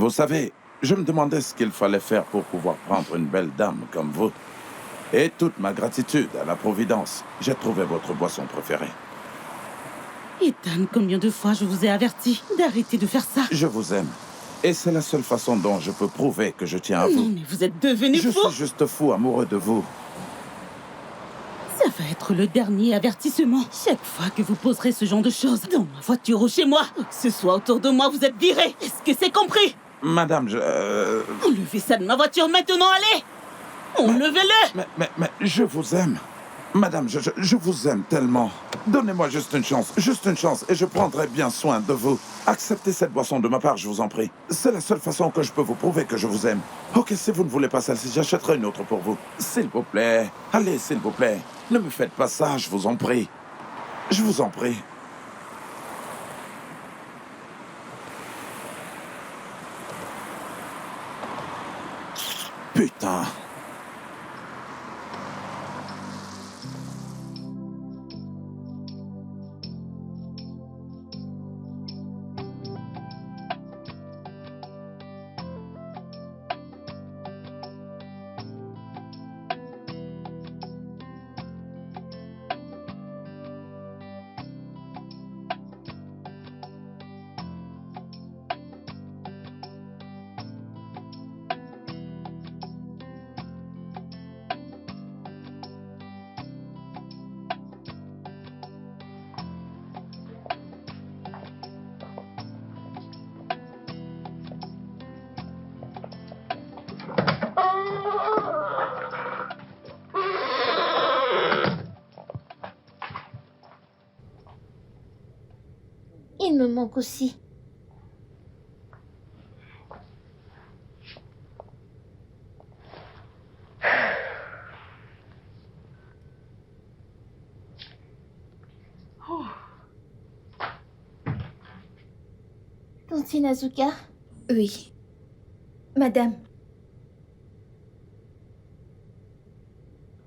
Vous savez, je me demandais ce qu'il fallait faire pour pouvoir prendre une belle dame comme vous. Et toute ma gratitude à la Providence. J'ai trouvé votre boisson préférée. Ethan, combien de fois je vous ai averti d'arrêter de faire ça? Je vous aime. Et c'est la seule façon dont je peux prouver que je tiens à vous. Non, mais vous êtes devenu Je fou! suis juste fou amoureux de vous. Ça va être le dernier avertissement. Chaque fois que vous poserez ce genre de choses, dans ma voiture ou chez moi, ou que ce soit autour de moi, vous êtes viré. Est-ce que c'est compris? Madame, Enlevez ça de ma voiture maintenant, allez! Enlevez-le! Mais je vous aime. Madame, je vous aime tellement. Donnez-moi juste une chance, et je prendrai bien soin de vous. Acceptez cette boisson de ma part, je vous en prie. C'est la seule façon que je peux vous prouver que je vous aime. Ok, si vous ne voulez pas celle-ci, j'achèterai une autre pour vous. S'il vous plaît, allez, s'il vous plaît. Ne me faites pas ça, je vous en prie. Je vous en prie. Putain. Il me manque aussi. Tantine Azuka? Oui. Madame.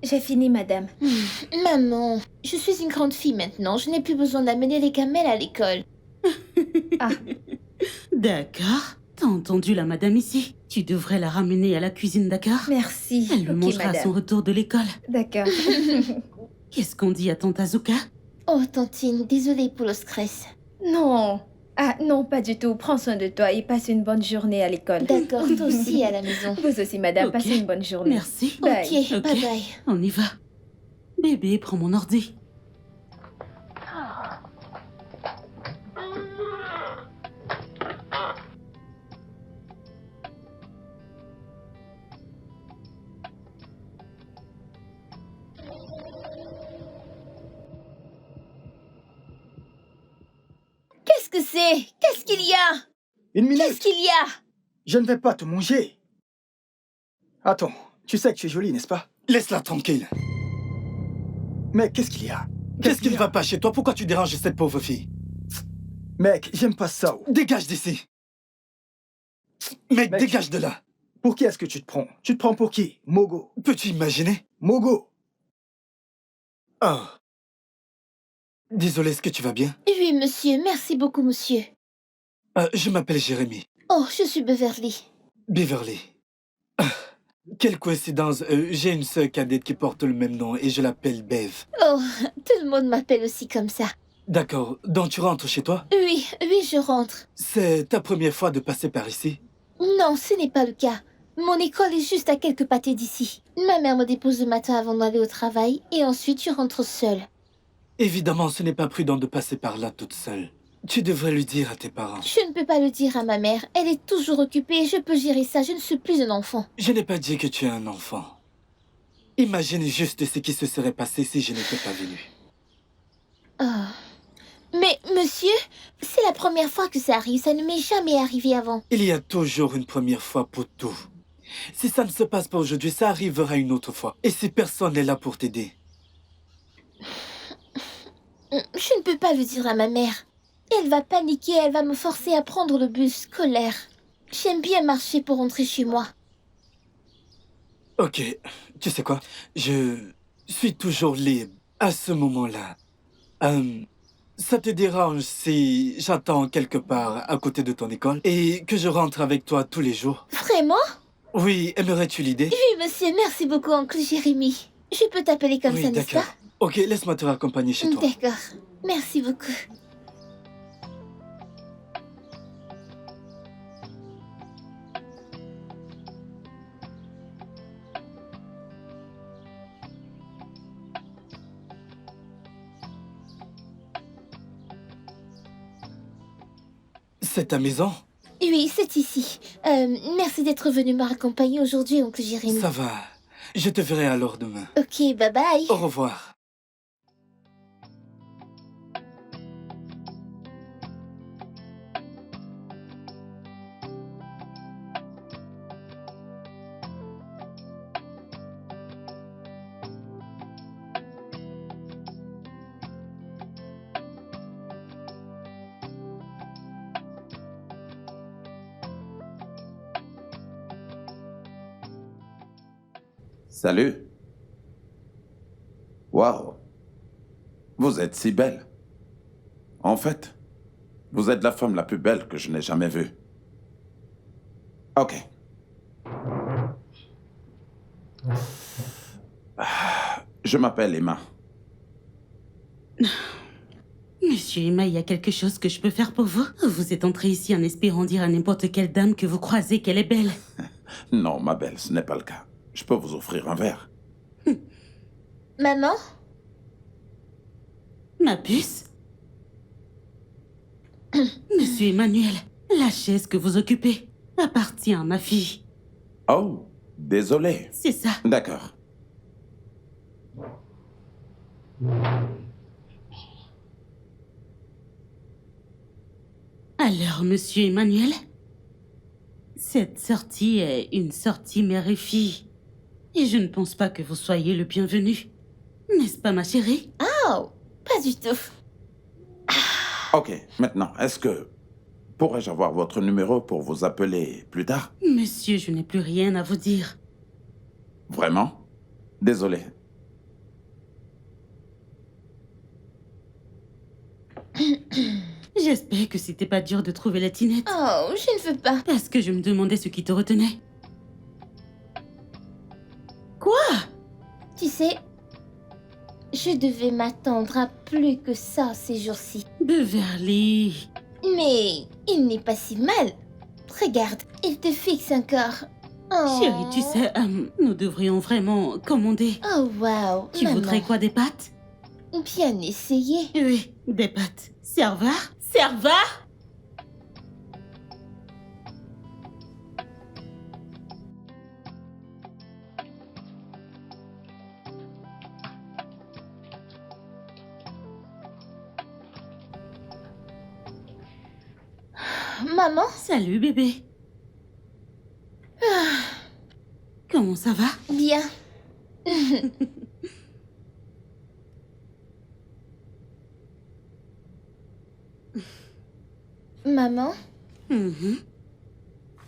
J'ai fini, madame. Maman, je suis une grande fille maintenant. Je n'ai plus besoin d'amener les camels à l'école. Ah, D'accord. T'as entendu la madame ici? Tu devrais la ramener à la cuisine, d'accord? merci. Elle le Ok, mangera à son madame. retour de l'école. D'accord. Qu'est-ce qu'on dit à tante Azuka? Oh, Tantine, désolée pour le stress. Non. Ah, non, pas du tout. Prends soin de toi et passe une bonne journée à l'école. D'accord, toi aussi à la maison. Vous aussi, madame. Ok. Passez une bonne journée. Merci. Bye. Ok, bye bye. On y va. Bébé, prends mon ordi. Qu'est-ce que c'est? Qu'est-ce qu'il y a? Une minute, Qu'est-ce qu'il y a? je ne vais pas te manger. Attends, tu sais que tu es jolie, n'est-ce pas? Laisse-la tranquille. Mais qu'est-ce qu'il y a? Qu'est-ce qui ne va pas chez toi? Pourquoi tu déranges cette pauvre fille? Mec, j'aime pas ça. Dégage d'ici. Mec, Mec. dégage de là. Pour qui est-ce que tu te prends? Tu te prends pour qui? Mogo. Peux-tu imaginer? Mogo. Oh. Désolé, est-ce que tu vas bien? Oui, monsieur. Merci beaucoup, monsieur. Je m'appelle Jérémy. Oh, je suis Beverly. Beverly. Ah, quelle coïncidence. J'ai une sœur cadette qui porte le même nom et je l'appelle Bev. Oh, tout le monde m'appelle aussi comme ça. D'accord. Donc tu rentres chez toi? Oui, je rentre. C'est ta première fois de passer par ici? Non, ce n'est pas le cas. Mon école est juste à quelques pâtés d'ici. Ma mère me dépose le matin avant d'aller au travail et ensuite je rentre seule. Évidemment, ce n'est pas prudent de passer par là toute seule. Tu devrais lui dire à tes parents. Je ne peux pas le dire à ma mère. Elle est toujours occupée et je peux gérer ça. Je ne suis plus un enfant. Je n'ai pas dit que tu es un enfant. Imagine juste ce qui se serait passé si je n'étais pas venu. Oh. Mais, monsieur, c'est la première fois que ça arrive. Ça ne m'est jamais arrivé avant. Il y a toujours une première fois pour tout. Si ça ne se passe pas aujourd'hui, ça arrivera une autre fois. Et si personne n'est là pour t'aider? Je ne peux pas le dire à ma mère. Elle va paniquer, elle va me forcer à prendre le bus scolaire. J'aime bien marcher pour rentrer chez moi. Ok, tu sais quoi? Je suis toujours libre à ce moment-là. Ça te dérange si j'attends quelque part à côté de ton école et que je rentre avec toi tous les jours? Vraiment? Oui, aimerais-tu l'idée? Oui, monsieur, merci beaucoup, oncle Jérémy. Je peux t'appeler comme ça, Oui, n'est-ce pas? d'accord. Ok, laisse-moi te raccompagner chez toi. D'accord. Merci beaucoup. C'est ta maison? Oui, c'est ici. Merci d'être venu me raccompagner aujourd'hui, oncle Jérémy. Ça va. Je te verrai alors demain. Ok, bye bye. Au revoir. Salut. Waouh. Vous êtes si belle. En fait, vous êtes la femme la plus belle que je n'ai jamais vue. Ok. Je m'appelle Emma. Monsieur Emma, il y a quelque chose que je peux faire pour vous? Vous êtes entré ici en espérant dire à n'importe quelle dame que vous croisez qu'elle est belle. Non, ma belle, ce n'est pas le cas. Je peux vous offrir un verre. Maman? Ma puce? Monsieur Emmanuel, la chaise que vous occupez appartient à ma fille. Oh, désolé. C'est ça. D'accord. Alors, monsieur Emmanuel, cette sortie est une sortie mère et fille. Et je ne pense pas que vous soyez le bienvenu. N'est-ce pas, ma chérie? Oh, pas du tout. Ok, maintenant, est-ce que... Pourrais-je avoir votre numéro pour vous appeler plus tard? Monsieur, je n'ai plus rien à vous dire. Vraiment? Désolé. J'espère que c'était pas dur de trouver la tinette. Oh, je ne veux pas. Parce que je me demandais ce qui te retenait. Quoi? Tu sais, je devais m'attendre à plus que ça ces jours-ci. Beverly. Mais il n'est pas si mal. Regarde, il te fixe encore. Oh. Chérie, tu sais, nous devrions vraiment commander. Oh, wow. Tu maman. voudrais quoi, des pâtes? Bien essayé. Oui, des pâtes. Serveur? Serveur? Maman? Salut, bébé. Comment ça va? Bien. Maman, Mhm.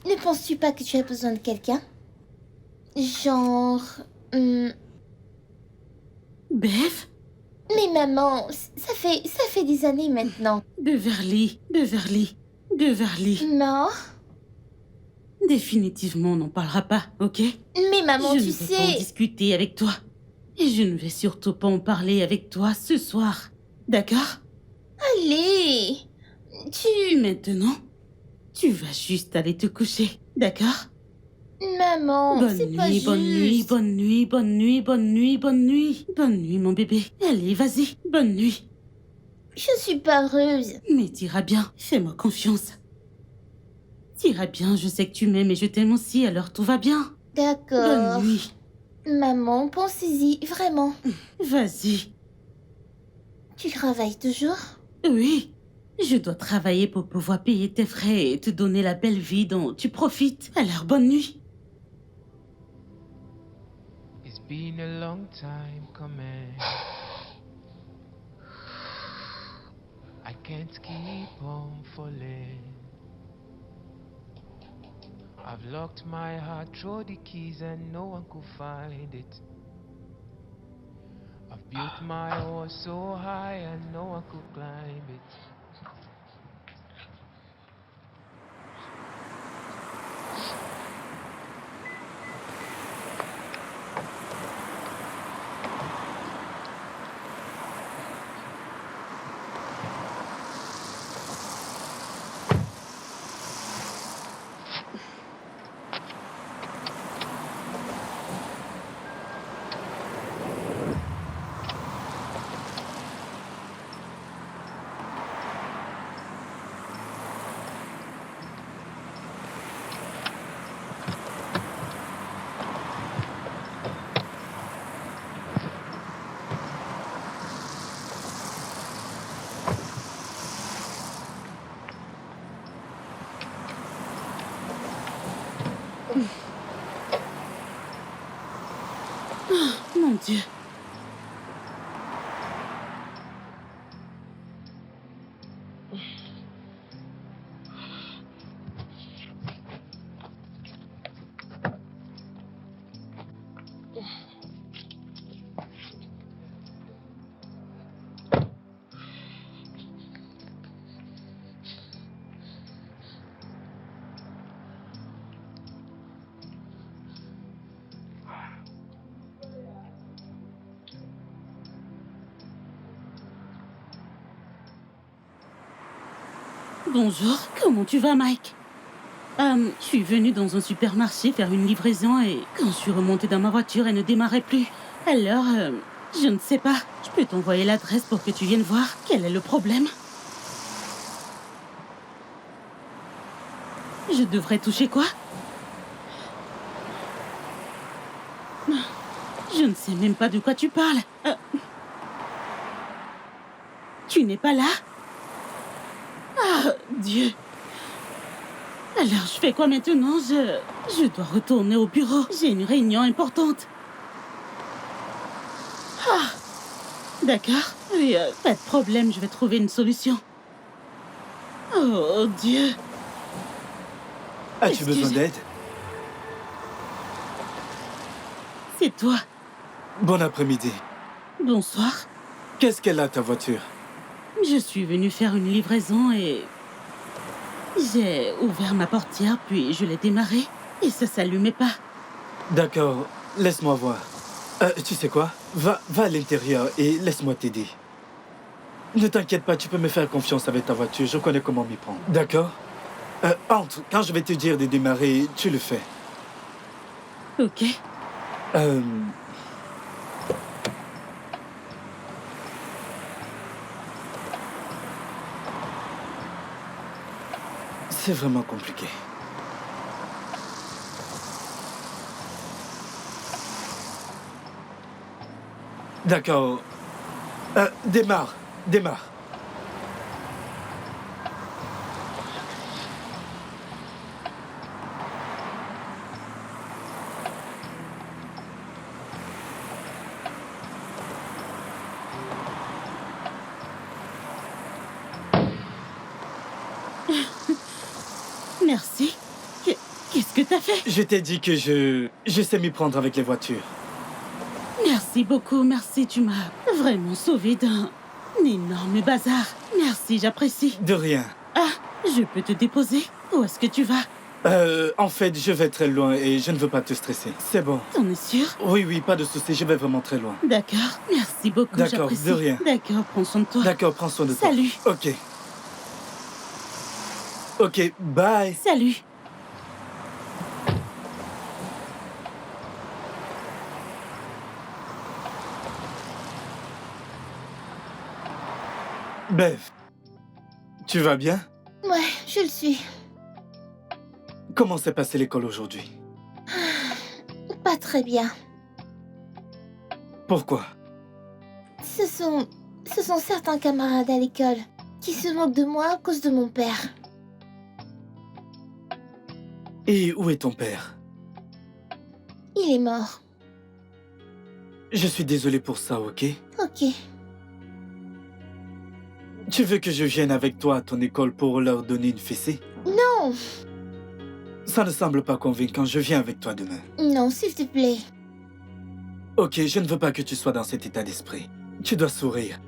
ne penses-tu pas que tu as besoin de quelqu'un? Genre... Bev? Mais maman, ça fait des années maintenant. Beverly. Non? Définitivement, on n'en parlera pas, ok? Mais maman, je tu ne vais pas en sais... discuter avec toi. Et je ne vais surtout pas en parler avec toi ce soir. D'accord? Allez! Tu... Maintenant, tu vas juste aller te coucher. D'accord? Maman, Bonne c'est pas nuit, juste. bonne nuit, bonne nuit, bonne nuit, bonne nuit, bonne nuit. Bonne nuit, mon bébé. Allez, vas-y, bonne nuit. Je suis pas heureuse. Mais t'iras bien, fais-moi confiance. T'iras bien, je sais que tu m'aimes et je t'aime aussi, alors tout va bien. D'accord. Bonne nuit. Maman, pensez-y, vraiment. Vas-y. Tu travailles toujours? Oui, je dois travailler pour pouvoir payer tes frais et te donner la belle vie dont tu profites. Alors bonne nuit. It's been a long time coming. I can't keep on falling. I've locked my heart, throw the keys, and no one could find it. I've built my horse so high, I know I could climb it. Mon Dieu. Bonjour, comment tu vas, Mike? Je suis venue dans un supermarché faire une livraison et quand je suis remontée dans ma voiture, elle ne démarrait plus. Alors, je ne sais pas. Je peux t'envoyer l'adresse pour que tu viennes voir. Quel est le problème? Je devrais toucher quoi? Je ne sais même pas de quoi tu parles. Tu n'es pas là? Ah, Dieu. Alors, je fais quoi maintenant? Je dois retourner au bureau. J'ai une réunion importante. Ah, d'accord. Oui, pas de problème, je vais trouver une solution. Oh, Dieu. As-tu besoin d'aide? C'est toi. Bon après-midi. Bonsoir. Qu'est-ce qu'elle a, ta voiture? Je suis venue faire une livraison et... j'ai ouvert ma portière, puis je l'ai démarrée. Et ça s'allumait pas. D'accord, laisse-moi voir. Tu sais quoi? Va à l'intérieur et laisse-moi t'aider. Ne t'inquiète pas, tu peux me faire confiance avec ta voiture. Je connais comment m'y prendre. D'accord? Entre, quand je vais te dire de démarrer, tu le fais. Ok. C'est vraiment compliqué. D'accord. Démarre. Merci. Qu'est-ce que t'as fait? Je t'ai dit que je sais m'y prendre avec les voitures. Merci beaucoup, merci. Tu m'as vraiment sauvé d'un énorme bazar. Merci, j'apprécie. De rien. Ah, je peux te déposer? Où est-ce que tu vas? En fait, je vais très loin et je ne veux pas te stresser. C'est bon. T'en es sûr? Oui, pas de souci, je vais vraiment très loin. D'accord, merci beaucoup, D'accord, j'apprécie. de rien. D'accord, prends soin de toi. D'accord, prends soin de toi. Salut. Ok, bye. Salut. Bev, tu vas bien? Ouais, je le suis. Comment s'est passée l'école aujourd'hui? Pas très bien. Pourquoi? Ce sont certains camarades à l'école qui se moquent de moi à cause de mon père. Et où est ton père? Il est mort. Je suis désolé pour ça, ok? Ok. Tu veux que je vienne avec toi à ton école pour leur donner une fessée? Non! Ça ne semble pas convaincant, je viens avec toi demain. Non, s'il te plaît. Ok, je ne veux pas que tu sois dans cet état d'esprit. Tu dois sourire.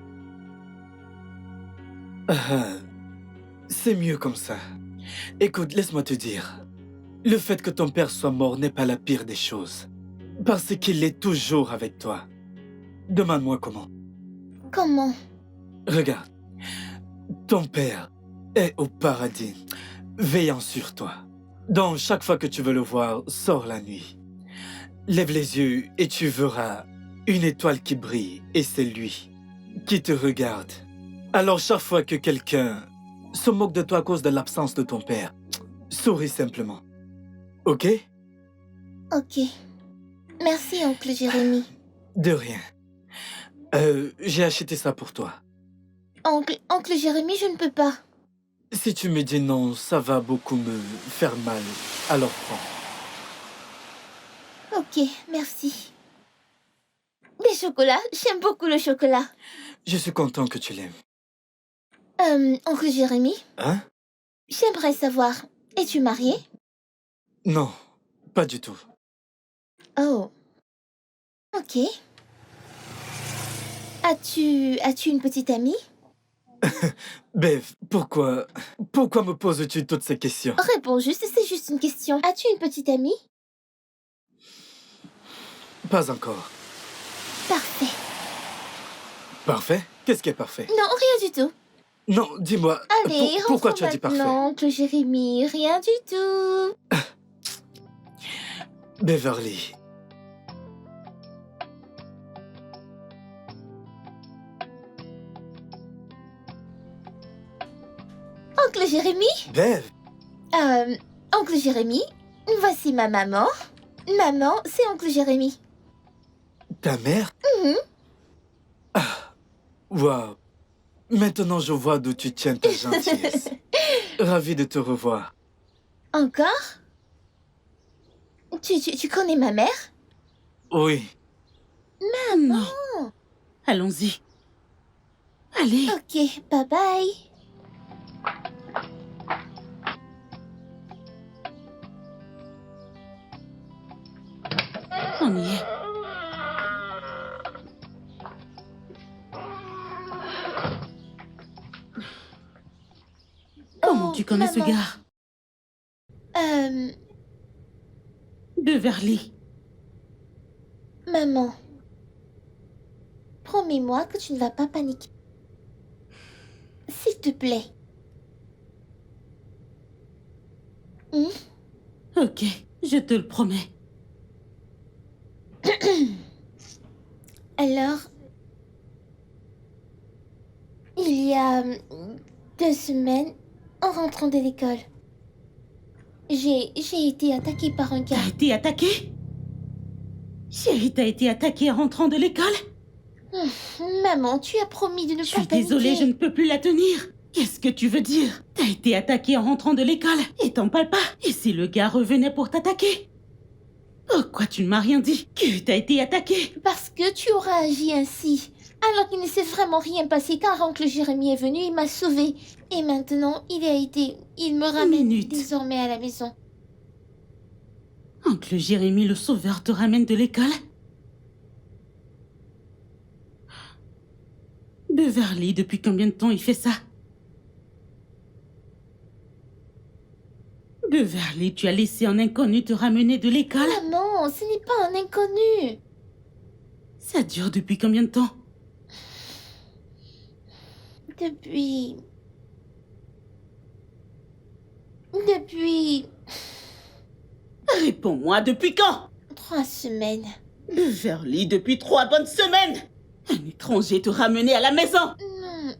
Ah, c'est mieux comme ça. Écoute, laisse-moi te dire. Le fait que ton père soit mort n'est pas la pire des choses. Parce qu'il est toujours avec toi. Demande-moi comment. Comment? Regarde, ton père est au paradis, veillant sur toi. Donc, chaque fois que tu veux le voir, sors la nuit. Lève les yeux et tu verras une étoile qui brille, et c'est lui qui te regarde. Alors, chaque fois que quelqu'un se moque de toi à cause de l'absence de ton père, souris simplement. Ok? Ok. Merci, oncle Jérémy. De rien. J'ai acheté ça pour toi. Oncle Jérémy, je ne peux pas. Si tu me dis non, ça va beaucoup me faire mal. Alors prends. Ok, merci. Des chocolats? J'aime beaucoup le chocolat. Je suis content que tu l'aimes. Oncle Jérémy, Hein? j'aimerais savoir, es-tu marié? Non, pas du tout. Oh. Ok. As-tu une petite amie? Bev, pourquoi me poses-tu toutes ces questions? Réponds juste, c'est juste une question. As-tu une petite amie? Pas encore. Parfait. Parfait? Qu'est-ce qui est parfait? Non, rien du tout. Non, dis-moi, Allez, pourquoi rentrons tu as dit parfait? maintenant, oncle Jérémy, rien du tout. Beverly, Oncle Jérémy? Bev, Oncle Jérémy, voici ma maman. Maman, c'est oncle Jérémy. ta mère? Mhm. Waouh. Maintenant, je vois d'où tu tiens ta gentillesse. Ravi de te revoir. Encore? Tu connais ma mère? Oui. Non. Allons-y. Allez. Ok, bye bye. On y est. Comment Oh, tu connais ce maman. gars? Euh, Beverly. Maman. Promets-moi que tu ne vas pas paniquer. S'il te plaît. Ok, je te le promets. Alors, il y a 2 semaines, en rentrant de l'école, j'ai été attaquée par un gars. T'as été attaqué? Chérie, t'as été attaquée en rentrant de l'école? Maman, tu as promis de ne Je pas suis paniquer. désolée, je ne peux plus la tenir. Qu'est-ce que tu veux dire? T'as été attaquée en rentrant de l'école et t'en parles pas. Et si le gars revenait pour t'attaquer? Pourquoi tu ne m'as rien dit? Que t'as été attaquée? Parce que tu auras agi ainsi. Alors qu'il ne s'est vraiment rien passé car oncle Jérémy est venu, il m'a sauvée. Et maintenant, il me ramène Minute. désormais à la maison. Oncle Jérémy, le sauveur, te ramène de l'école? Beverly, depuis combien de temps il fait ça? Beverly, tu as laissé un inconnu te ramener de l'école? Maman, ce n'est pas un inconnu. Ça dure depuis combien de temps? Depuis... Réponds-moi, depuis quand? 3 semaines. Beverly, depuis 3 bonnes semaines! Un étranger te ramenait à la maison! Non.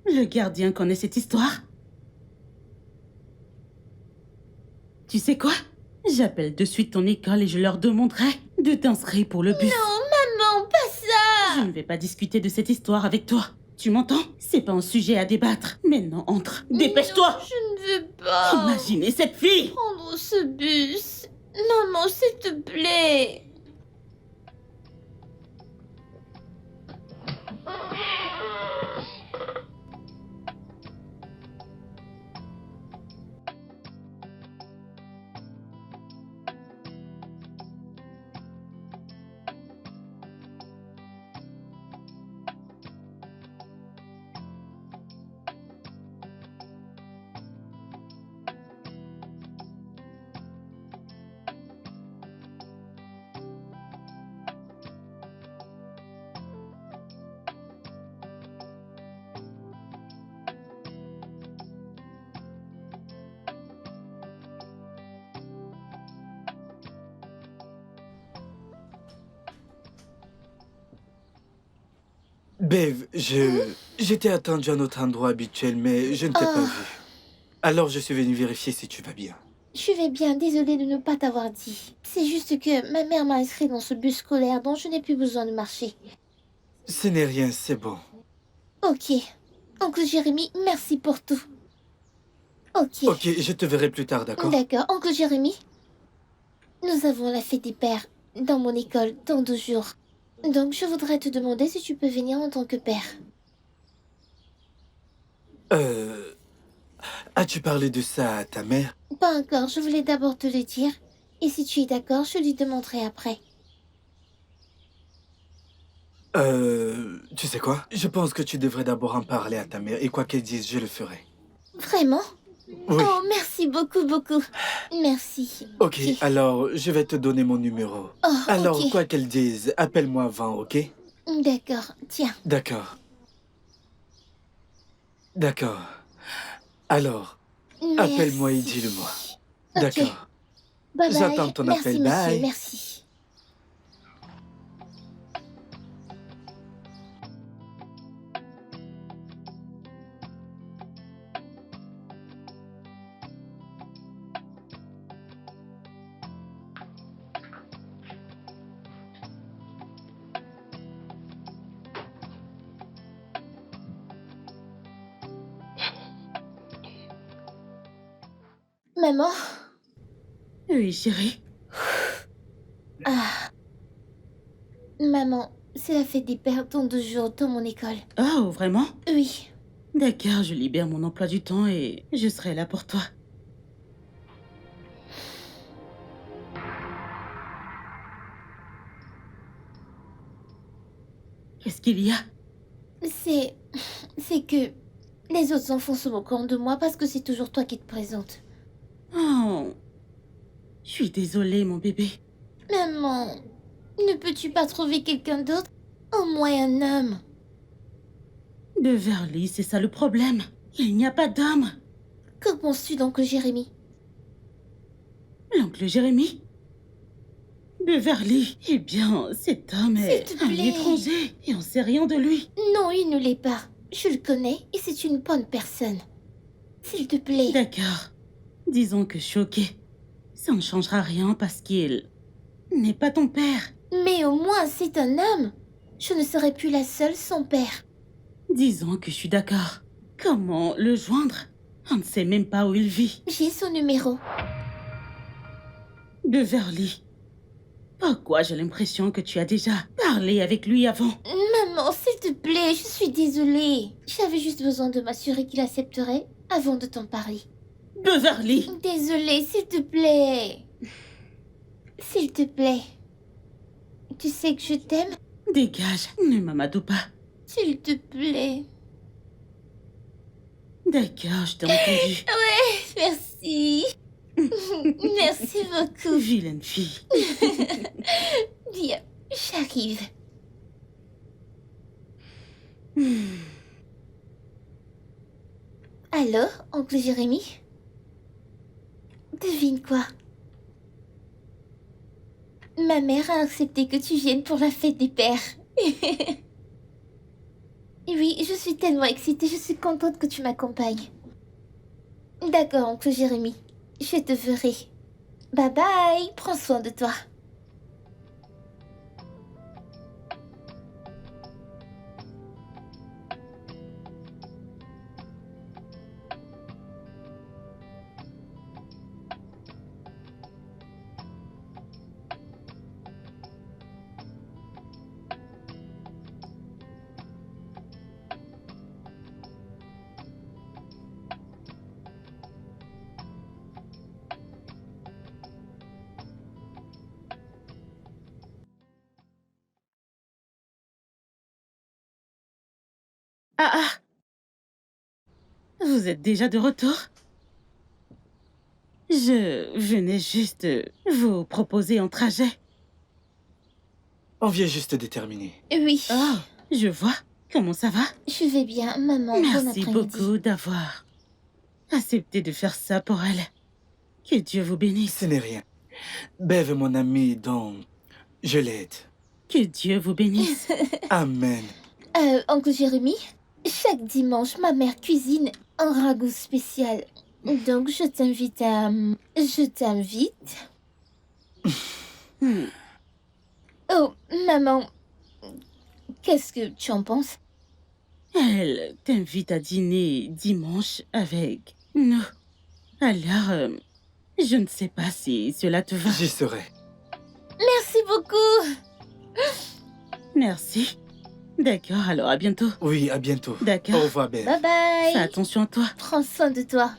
Le gardien connaît cette histoire? Tu sais quoi? J'appelle de suite ton école et je leur demanderai de t'inscrire pour le bus. Maman, pas ça. Je ne vais pas discuter de cette histoire avec toi. Tu m'entends? C'est pas un sujet à débattre. Maintenant, entre. Dépêche-toi! Je ne veux pas Imaginez cette fille! prendre ce bus. Maman, s'il te plaît. Bev, j'étais attendu à notre endroit habituel, mais je ne t'ai pas vu. Alors je suis venu vérifier si tu vas bien. Je vais bien, désolée de ne pas t'avoir dit. C'est juste que ma mère m'a inscrit dans ce bus scolaire dont je n'ai plus besoin de marcher. Ce n'est rien, c'est bon. Ok. Oncle Jérémy, merci pour tout. Ok. Ok, je te verrai plus tard, d'accord? D'accord, Oncle Jérémy. Nous avons la fête des pères dans mon école dans 12 jours. Donc je voudrais te demander si tu peux venir en tant que père. As-tu parlé de ça à ta mère? Pas encore, je voulais d'abord te le dire. Et si tu es d'accord, je lui demanderai après. Tu sais quoi? Je pense que tu devrais d'abord en parler à ta mère et quoi qu'elle dise, je le ferai. Vraiment? Oui. Oh, merci beaucoup, beaucoup. Merci. Ok, alors je vais te donner mon numéro. Oh, Alors, ok. quoi qu'elle dise, appelle-moi avant, ok? D'accord, tiens. D'accord. D'accord. Alors, Merci. appelle-moi et dis-le-moi. Ok. D'accord. Bye bye. J'attends ton Merci, appel. monsieur, Bye. merci. Maman? Oui, chérie. Ah. Maman, c'est la fête des pères dans 2 jours dans mon école. Oh, vraiment? Oui. D'accord, je libère mon emploi du temps et je serai là pour toi. Qu'est-ce qu'il y a? C'est que les autres enfants se moquent de moi parce que c'est toujours toi qui te présentes. Oh, je suis désolée, mon bébé. Maman, ne peux-tu pas trouver quelqu'un d'autre? Au moins un homme. Beverly, c'est ça le problème. Il n'y a pas d'homme. Que penses-tu d'oncle Jérémy? L'oncle Jérémy? Beverly, eh bien, cet homme est S'il te un plaît. étranger et on sait rien de lui. Non, il ne l'est pas. Je le connais et c'est une bonne personne. S'il te plaît. D'accord. Disons que choqué. Ça ne changera rien parce qu'il n'est pas ton père. Mais au moins, c'est un homme. Je ne serai plus la seule sans père. Disons que je suis d'accord. Comment le joindre? On ne sait même pas où il vit. J'ai son numéro. Beverly. Pourquoi j'ai l'impression que tu as déjà parlé avec lui avant? Maman, s'il te plaît, je suis désolée. J'avais juste besoin de m'assurer qu'il accepterait avant de t'en parler. Beverly! Désolée, s'il te plaît. S'il te plaît. Tu sais que je t'aime? Dégage, ne m'amadou pas. S'il te plaît. D'accord, je t'ai entendu. Merci. Merci beaucoup. Vilaine fille. Viens, j'arrive. Alors, oncle Jérémy? Devine quoi? Ma mère a accepté que tu viennes pour la fête des pères. Oui, je suis tellement excitée, je suis contente que tu m'accompagnes. D'accord, oncle Jérémy. Je te verrai. Bye bye, prends soin de toi. Ah ah! Vous êtes déjà de retour? Je venais juste vous proposer un trajet. On vient juste de terminer. Oui, Oh, je vois. Comment ça va? je vais bien, maman. Bon Merci après-midi. beaucoup d'avoir accepté de faire ça pour elle. Que Dieu vous bénisse. Ce n'est rien. Bev est mon ami, donc je l'aide. Que Dieu vous bénisse. Amen. Oncle Jérémy, chaque dimanche, ma mère cuisine un ragoût spécial. Donc, je t'invite à... Je t'invite... Oh, maman, qu'est-ce que tu en penses? Elle t'invite à dîner dimanche avec nous. Alors, je ne sais pas si cela te va. J'y serai. Merci beaucoup. Merci. D'accord, alors à bientôt. Oui, à bientôt. D'accord. Au revoir, Bev. Bye bye. Fais attention à toi. Prends soin de toi.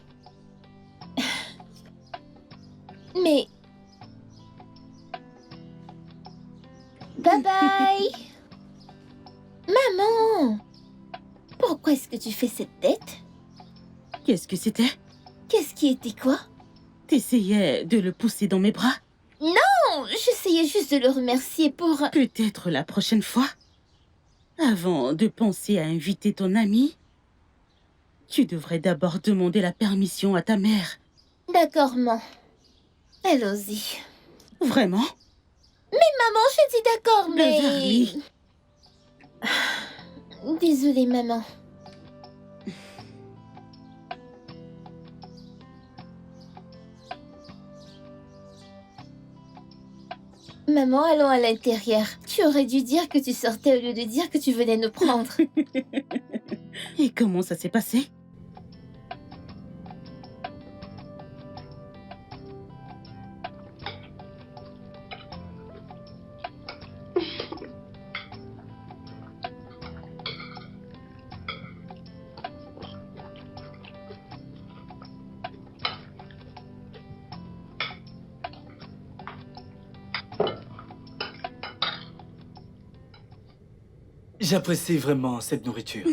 Mais... Bye bye. Maman, pourquoi est-ce que tu fais cette tête? Qu'est-ce que c'était? Qu'est-ce qui était quoi? T'essayais de le pousser dans mes bras? Non, j'essayais juste de le remercier pour... Peut-être la prochaine fois. Avant de penser à inviter ton ami, tu devrais d'abord demander la permission à ta mère. D'accord, maman. Allons-y. Vraiment? Maman, j'ai dit d'accord, mais... Beverly. Désolée, maman. Maman, allons à l'intérieur. Tu aurais dû dire que tu sortais au lieu de dire que tu venais nous prendre. Et comment ça s'est passé? J'apprécie vraiment cette nourriture.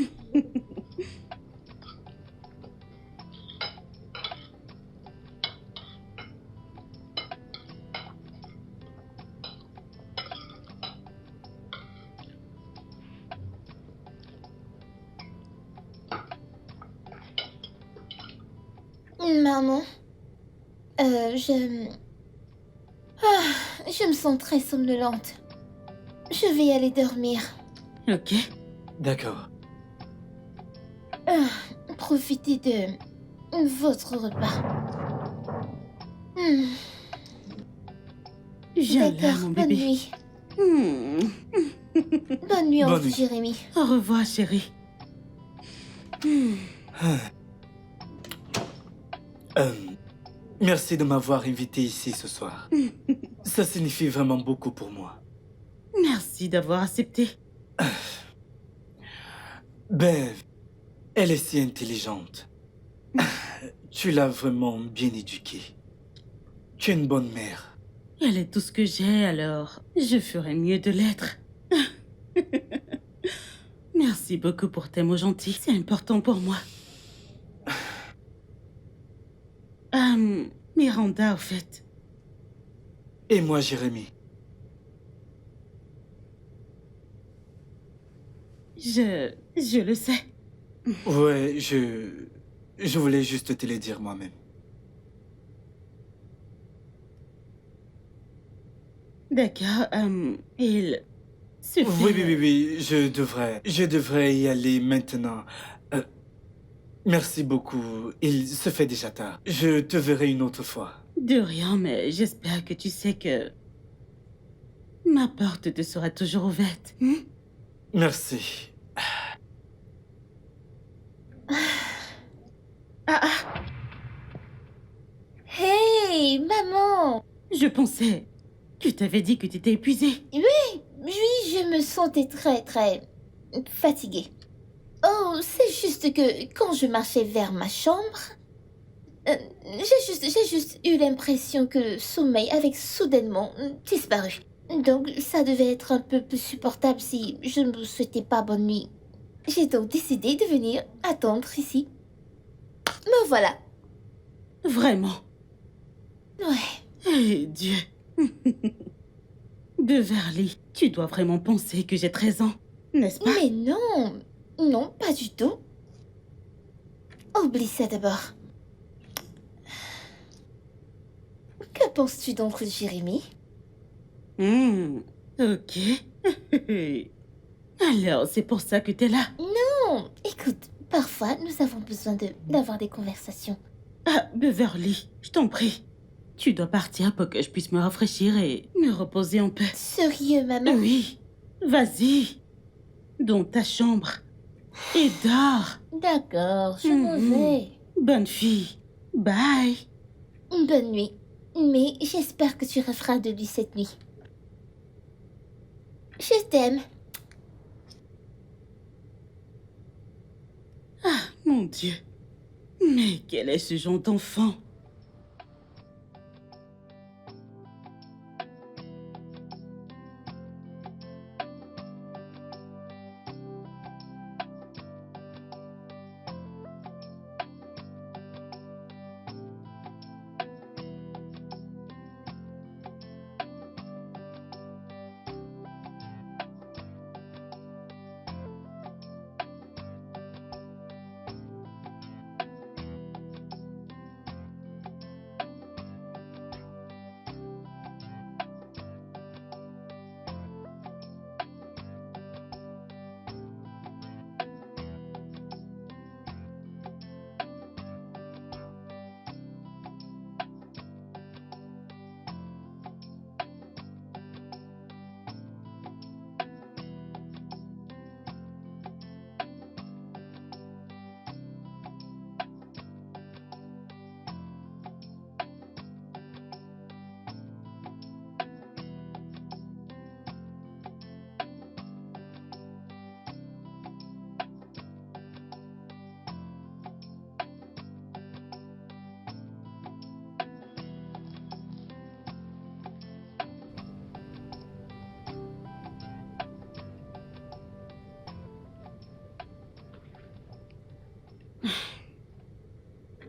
Maman, je me sens très somnolente. Je vais aller dormir. Ok. D'accord. Profitez de votre repas. Viens là, D'accord, mon bonne bébé. nuit. Hmm. Bonne nuit, Bonne oncle nuit. Jérémy. Au revoir, chérie. Merci de m'avoir invité ici ce soir. Ça signifie vraiment beaucoup pour moi. Merci d'avoir accepté. Bev, elle est si intelligente. Tu l'as vraiment bien éduquée. Tu es une bonne mère. Elle est tout ce que j'ai, alors je ferais mieux de l'être. Merci beaucoup pour tes mots gentils. C'est important pour moi. Miranda, au fait. Et moi, Jérémy. Je le sais. Ouais, je voulais juste te le dire moi-même. D'accord, il se fait... Oui, je devrais y aller maintenant. Merci beaucoup. Il se fait déjà tard. Je te verrai une autre fois. De rien, mais j'espère que tu sais que ma porte te sera toujours ouverte. Merci. Hey, maman! Je pensais que tu avais dit que tu étais épuisée. Oui, je me sentais très fatiguée. Oh, c'est juste que quand je marchais vers ma chambre, j'ai juste eu l'impression que le sommeil avait soudainement disparu. Donc, ça devait être un peu plus supportable si je ne vous souhaitais pas bonne nuit. J'ai donc décidé de venir attendre ici. Me voilà. Vraiment. Ouais. Eh Dieu. Beverly, tu dois vraiment penser que j'ai 13 ans, n'est-ce pas? Mais non, non, pas du tout. Oublie ça d'abord. Que penses-tu d'oncle Jérémy? Ok. Alors, c'est pour ça que t'es là. Non, écoute, parfois nous avons besoin d'avoir des conversations. Ah, Beverly, je t'en prie. Tu dois partir pour que je puisse me rafraîchir et me reposer un peu. Sérieux, maman? Oui, vas-y. Dans ta chambre. Et dors. D'accord, je m'en vais. Bonne fille. Bye. Bonne nuit. Mais j'espère que tu referas de lui cette nuit. Je t'aime. Ah, mon Dieu. Mais quel est ce genre d'enfant?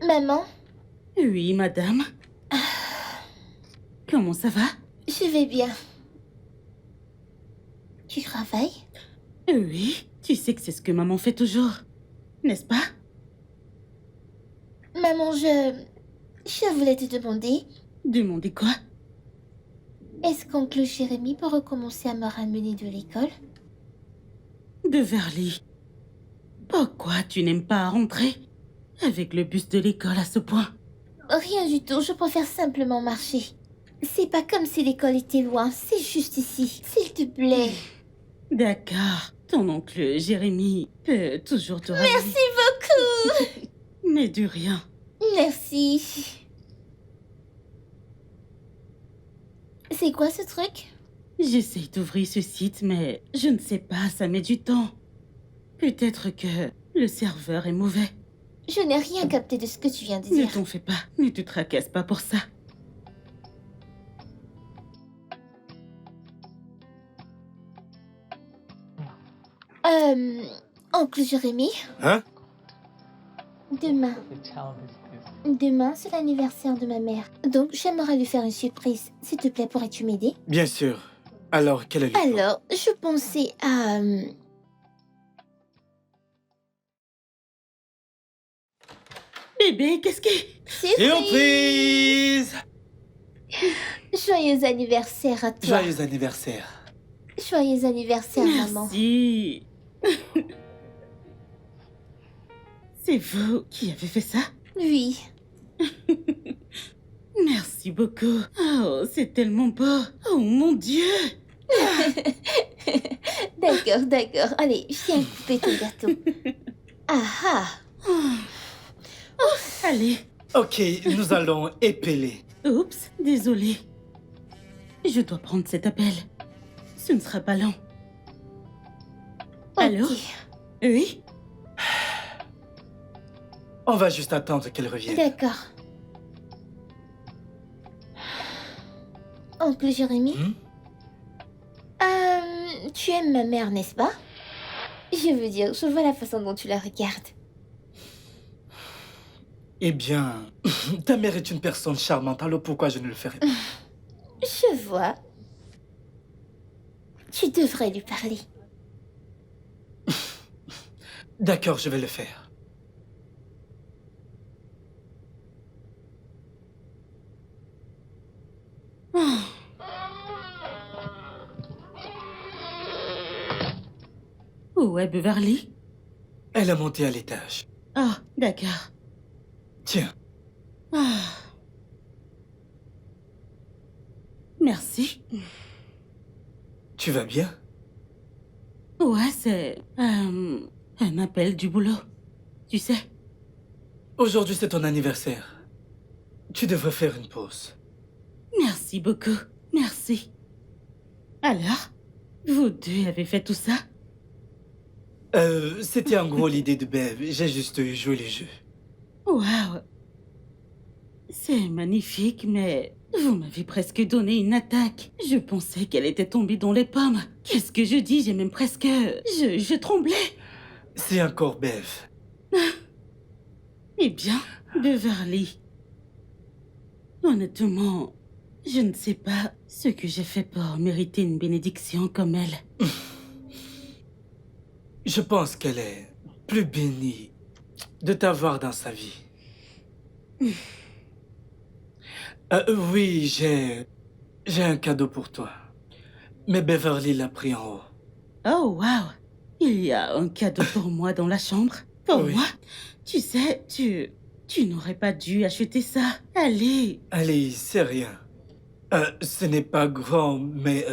Maman, Oui, madame. Comment ça va? je vais bien. Tu travailles? Oui, tu sais que c'est ce que maman fait toujours. N'est-ce pas? Maman, je voulais te demander, Demandez quoi? est-ce qu'oncle Jérémy peut recommencer à me ramener de l'école? Beverly. Pourquoi tu n'aimes pas rentrer? Avec le bus de l'école à ce point. Rien du tout, je préfère simplement marcher. C'est pas comme si l'école était loin, c'est juste ici. S'il te plaît. D'accord. Ton oncle Jérémy peut toujours te ramener. Merci beaucoup. Mais de rien. Merci. C'est quoi ce truc? J'essaye d'ouvrir ce site, mais je ne sais pas, ça met du temps. Peut-être que le serveur est mauvais. Je n'ai rien capté de ce que tu viens de Ne dire. t'en fais pas, ne te tracasse pas pour ça. Oncle Jérémy, Hein? demain c'est l'anniversaire de ma mère. Donc j'aimerais lui faire une surprise. S'il te plaît, pourrais-tu m'aider? Bien sûr. Alors, quel est le plan? Alors, je pensais à... Bébé, qu'est-ce que... Surprise! Joyeux anniversaire à toi. Joyeux anniversaire. Joyeux anniversaire, maman. Merci. C'est vous qui avez fait ça? Oui. Merci beaucoup. Oh, c'est tellement beau. Oh mon Dieu. D'accord, d'accord. Allez, viens couper ton gâteau. Ah ah. Allez. Ok, nous allons épeler. Oups, désolée. Je dois prendre cet appel. Ce ne sera pas long. Allô? Ok. Oui? On va juste attendre qu'elle revienne. D'accord. Oncle Jérémy, tu aimes ma mère, n'est-ce pas? Je veux dire, je vois la façon dont tu la regardes. Eh bien, ta mère est une personne charmante, alors pourquoi je ne le ferais pas? Je vois. Tu devrais lui parler. D'accord, je vais le faire. Où est Beverly? Elle a monté à l'étage. Ah, d'accord. Tiens, Ah. Merci. tu vas bien? Ouais, c'est un appel du boulot. Tu sais. Aujourd'hui, c'est ton anniversaire. Tu devrais faire une pause. Merci beaucoup. Merci. Alors, vous deux avez fait tout ça? C'était en gros l'idée de Bev. J'ai juste joué le jeu. Waouh. C'est magnifique, mais vous m'avez presque donné une attaque. Je pensais qu'elle était tombée dans les pommes. Qu'est-ce que je dis? J'ai même presque... Je tremblais. C'est encore Bev. Eh bien, Beverly. Honnêtement, je ne sais pas ce que j'ai fait pour mériter une bénédiction comme elle. Je pense qu'elle est plus bénie de t'avoir dans sa vie. Oui, j'ai un cadeau pour toi. Mais Beverly l'a pris en haut. Oh, wow. Il y a un cadeau pour moi dans la chambre. Pour Oui. moi? Tu sais, tu n'aurais pas dû acheter ça. Allez. Allez, c'est rien. Ce n'est pas grand, mais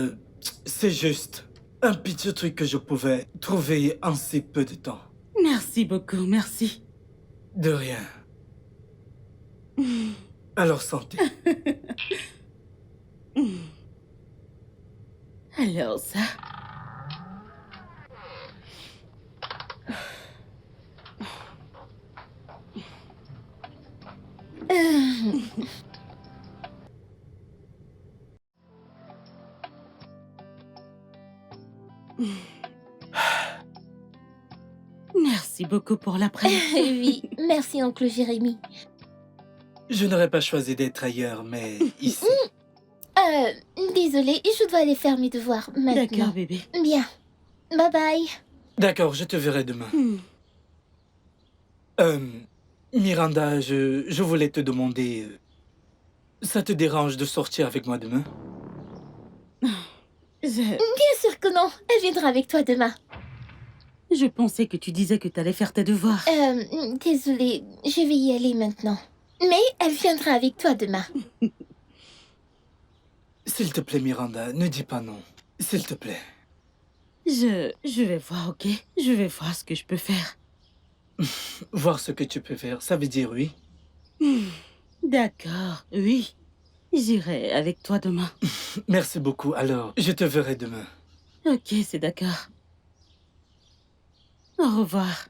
c'est juste un petit truc que je pouvais trouver en si peu de temps. Merci beaucoup, merci. De rien. Alors santé. Alors ça... Merci beaucoup pour l'après. Oui, merci, oncle Jérémy. Je n'aurais pas choisi d'être ailleurs, mais ici. Désolée, je dois aller faire mes devoirs maintenant. D'accord, bébé. Bien. Bye bye. D'accord, je te verrai demain. Miranda, je voulais te demander... ça te dérange de sortir avec moi demain? Bien sûr que non. Elle viendra avec toi demain. Je pensais que tu disais que t'allais faire tes devoirs. Désolée, je vais y aller maintenant. Mais elle viendra avec toi demain. S'il te plaît, Miranda, ne dis pas non. S'il te plaît. Je vais voir, ok? Je vais voir ce que je peux faire. Voir ce que tu peux faire, ça veut dire oui. D'accord, oui. J'irai avec toi demain. Merci beaucoup, alors je te verrai demain. Ok, c'est d'accord. Au revoir.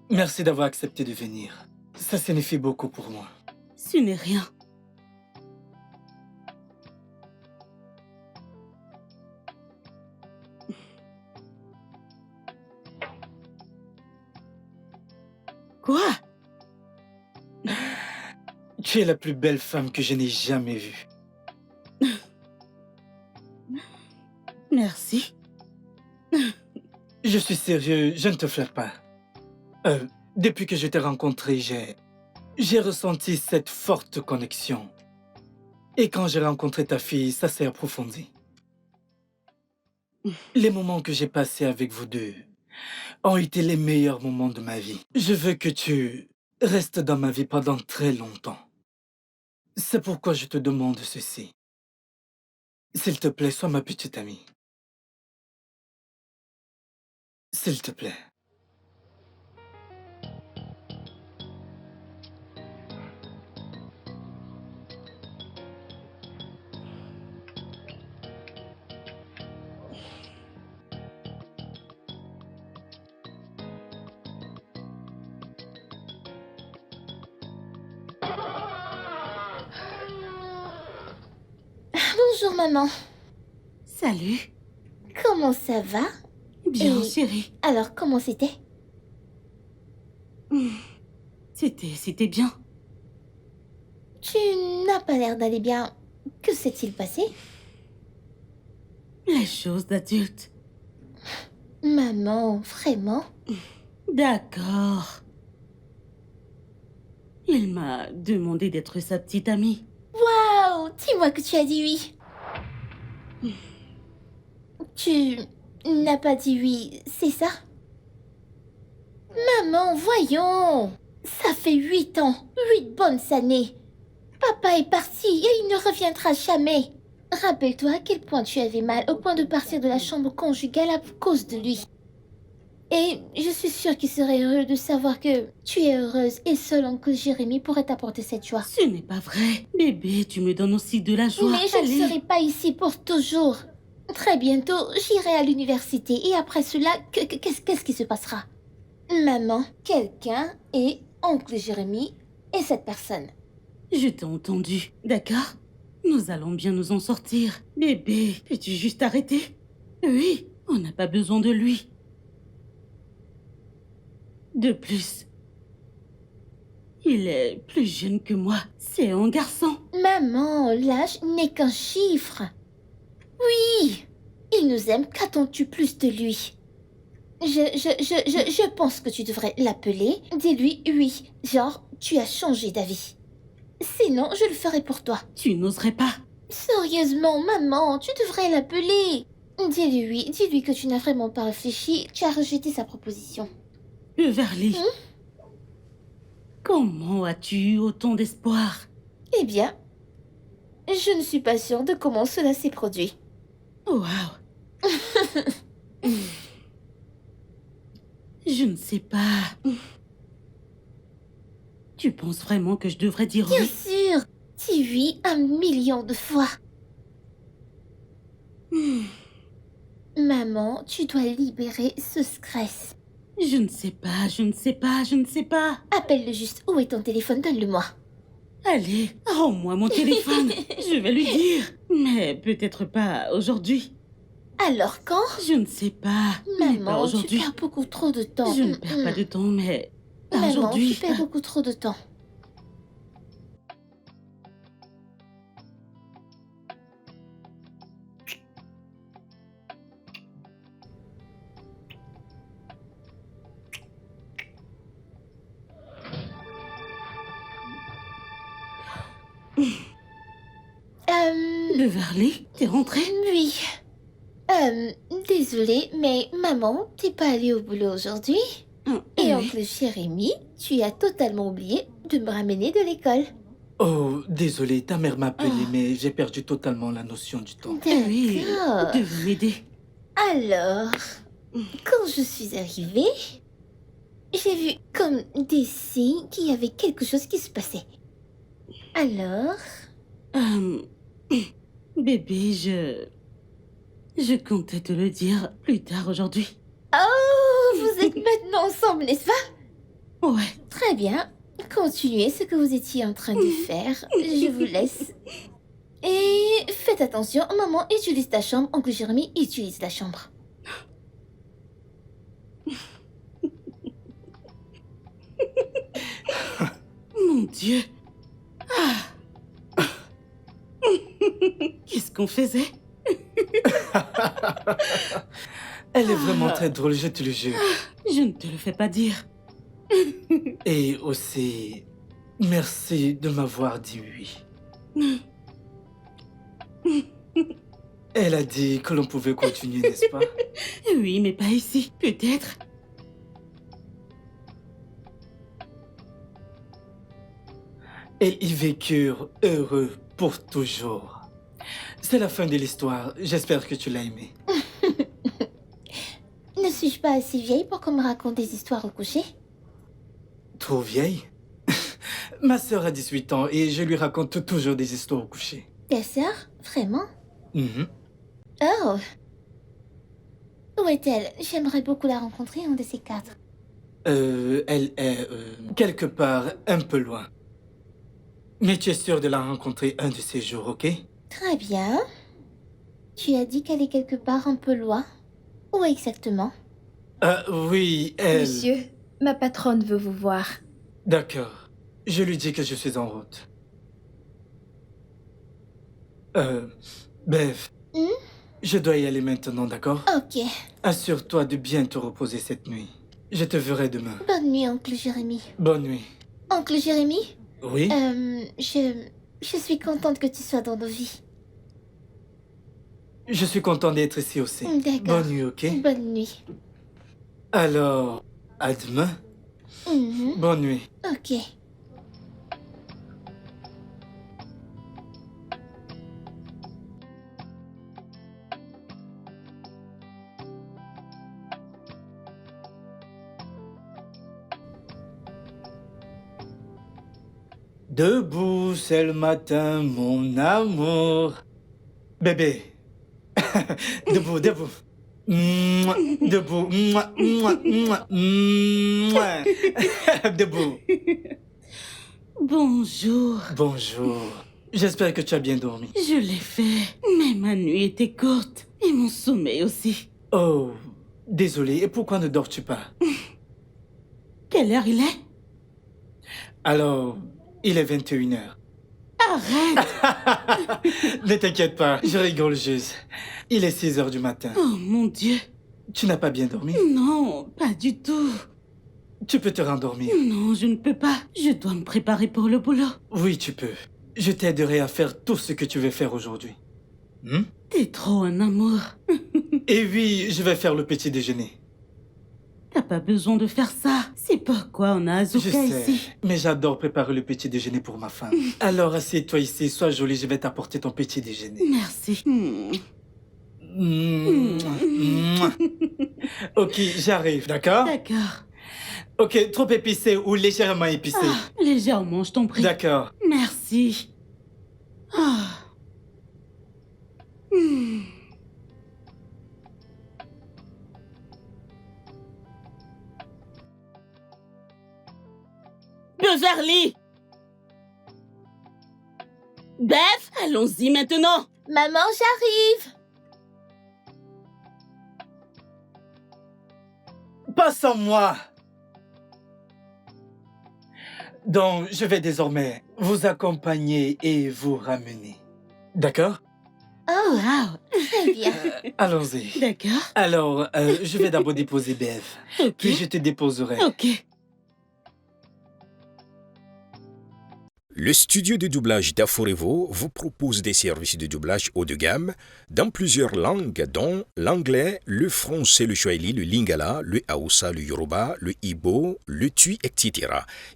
Merci d'avoir accepté de venir. Ça signifie beaucoup pour moi. Ce n'est rien. Quoi? Tu es la plus belle femme que je n'ai jamais vue. Merci. Je suis sérieux, je ne te flatte pas. Depuis que je t'ai rencontré, j'ai ressenti cette forte connexion. Et quand j'ai rencontré ta fille, ça s'est approfondi. Les moments que j'ai passés avec vous deux ont été les meilleurs moments de ma vie. Je veux que tu restes dans ma vie pendant très longtemps. C'est pourquoi je te demande ceci. S'il te plaît, sois ma petite amie. S'il te plaît. Bonjour maman. Salut. Comment ça va? Bien, Et- chérie. Alors, comment c'était? C'était bien. Tu n'as pas l'air d'aller bien. Que s'est-il passé? Les choses d'adultes. Maman, vraiment? D'accord. Il m'a demandé d'être sa petite amie. Waouh, dis-moi que tu as dit oui. Tu n'as pas dit oui, c'est ça? Maman, voyons. Ça fait 8 ans, 8 bonnes années. Papa est parti et il ne reviendra jamais. Rappelle-toi à quel point tu avais mal au point de partir de la chambre conjugale à cause de lui. Et je suis sûre qu'il serait heureux de savoir que tu es heureuse et seul oncle Jérémy pourrait t'apporter cette joie. Ce n'est pas vrai. Bébé, tu me donnes aussi de la joie. Mais je Allez. ne serai pas ici pour toujours. Très bientôt, j'irai à l'université et après cela, qu'est-ce qui se passera? Maman, quelqu'un et oncle Jérémy et cette personne. Je t'ai entendu, d'accord? Nous allons bien nous en sortir. Bébé, peux-tu juste arrêter? Oui, on n'a pas besoin de lui. De plus, il est plus jeune que moi. C'est un garçon. Maman, l'âge n'est qu'un chiffre. Oui, il nous aime, qu'attends-tu plus de lui? Je pense que tu devrais l'appeler. Dis-lui oui, genre, tu as changé d'avis. Sinon, je le ferai pour toi. Tu n'oserais pas. Sérieusement, maman, tu devrais l'appeler. Dis-lui oui, dis-lui que tu n'as vraiment pas réfléchi, tu as rejeté sa proposition. Beverly. Comment as-tu eu autant d'espoir? Eh bien, je ne suis pas sûre de comment cela s'est produit. Waouh. Je ne sais pas. Tu penses vraiment que je devrais dire Bien oui? sûr, dis oui 1 million de fois. Maman, tu dois libérer ce stress. Je ne sais pas, je ne sais pas, je ne sais pas. Appelle-le juste. Où est ton téléphone? Donne-le-moi. Allez, rends-moi mon téléphone. Je vais lui dire. Mais peut-être pas aujourd'hui. Alors quand? Je ne sais pas. Mais pas Maman, tu aujourd'hui. perds beaucoup trop de temps. Je ne perds pas de temps, mais pas Maman, aujourd'hui. tu perds beaucoup trop de temps. Beverly, t'es rentrée? Oui. Désolée, mais maman, t'es pas allée au boulot aujourd'hui? Et Oui. oncle Jérémy, tu as totalement oublié de me ramener de l'école. Oh, désolé, ta mère m'a appelé, mais j'ai perdu totalement la notion du temps. Oui, D'accord. devais m'aider. Alors, quand je suis arrivée, j'ai vu comme des signes qu'il y avait quelque chose qui se passait. Alors, Bébé, je comptais te le dire plus tard aujourd'hui. oh, vous êtes maintenant ensemble, n'est-ce pas? Ouais. Très bien. Continuez ce que vous étiez en train de faire. Je vous laisse. Et faites attention, maman utilise ta chambre, oncle Jérémy utilise la chambre. Mon Dieu. Ah. Qu'est-ce qu'on faisait? Elle est vraiment très drôle, je te le jure. Je ne te le fais pas dire. Et aussi, merci de m'avoir dit oui. Elle a dit que l'on pouvait continuer, n'est-ce pas? Oui, mais pas ici. Peut-être. Et ils vécurent heureux pour toujours. C'est la fin de l'histoire. J'espère que tu l'as aimé. Ne suis-je pas assez vieille pour qu'on me raconte des histoires au coucher? Trop vieille? Ma sœur a 18 ans et je lui raconte toujours des histoires au coucher. Ta sœur? Vraiment? Mhm. Oh. Où est-elle? J'aimerais beaucoup la rencontrer, un de ces quatre. Elle est quelque part un peu loin. Mais tu es sûr de la rencontrer un de ces jours, ok? Très bien. Tu as dit qu'elle est quelque part un peu loin. Où exactement? Oui, elle... Monsieur, ma patronne veut vous voir. D'accord. Je lui dis que je suis en route. Bev, Hmm? je dois y aller maintenant, d'accord? Ok. Assure-toi de bien te reposer cette nuit. Je te verrai demain. Bonne nuit, oncle Jérémy. Bonne nuit. Oncle Jérémy? Oui? Je suis contente que tu sois dans nos vies. Je suis content d'être ici aussi. D'accord. Bonne nuit, ok? Bonne nuit. Alors, à demain. Mhm. Bonne nuit. Ok. Debout, c'est le matin, mon amour. Bébé. Debout, debout. Mouah, debout. Mouah, mouah, mouah, mouah. Debout. Bonjour. Bonjour. J'espère que tu as bien dormi. Je l'ai fait, mais ma nuit était courte. Et mon sommeil aussi. Oh, désolé. Et pourquoi ne dors-tu pas? Quelle heure il est? Alors, il est 21h. Arrête! Ne t'inquiète pas, je rigole juste. Il est 6h du matin. Oh mon Dieu. Tu n'as pas bien dormi? Non, pas du tout. Tu peux te rendormir. Non, je ne peux pas. Je dois me préparer pour le boulot. Oui, tu peux. Je t'aiderai à faire tout ce que tu veux faire aujourd'hui. Hmm? T'es trop un amour. Et oui, je vais faire le petit déjeuner. T'as pas besoin de faire ça. C'est pourquoi on a Je Azuka sais, ici. mais j'adore préparer le petit déjeuner pour ma femme. Alors assieds-toi ici, sois jolie, je vais t'apporter ton petit déjeuner. Merci. Mouah. Ok, j'arrive, d'accord? D'accord. Ok, trop épicé ou légèrement épicé. Ah, légèrement, je t'en prie. D'accord. Merci. Ah. Hmm. Beverly! Bev, allons-y maintenant. Maman, j'arrive. Pas sans moi. Donc, je vais désormais vous accompagner et vous ramener. D'accord? Oh, Wow. très bien. Allons-y. D'accord. Alors, je vais d'abord déposer Bev, Ok. puis je te déposerai. Ok. Le studio de doublage d'Aforevo vous propose des services de doublage haut de gamme dans plusieurs langues, dont l'anglais, le français, le swahili, le lingala, le hausa, le yoruba, le igbo, le tui, etc.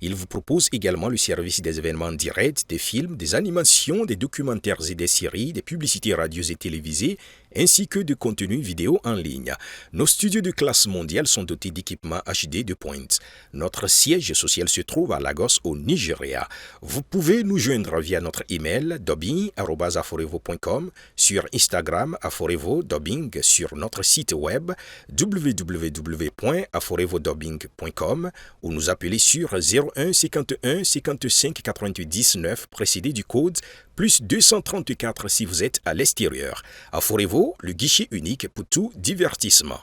Il vous propose également le service des événements directs, des films, des animations, des documentaires et des séries, des publicités radio et télévisées, ainsi que de contenus vidéo en ligne. Nos studios de classe mondiale sont dotés d'équipements HD de pointe. Notre siège social se trouve à Lagos, au Nigeria. Vous pouvez nous joindre via notre email dubbing@aforevo.com, sur Instagram Aforevo Dubbing, sur notre site web www.aforevodubbing.com ou nous appeler sur 01 51 55 90 9 précédé du code plus 234 si vous êtes à l'extérieur. Aforevo, le guichet unique pour tout divertissement.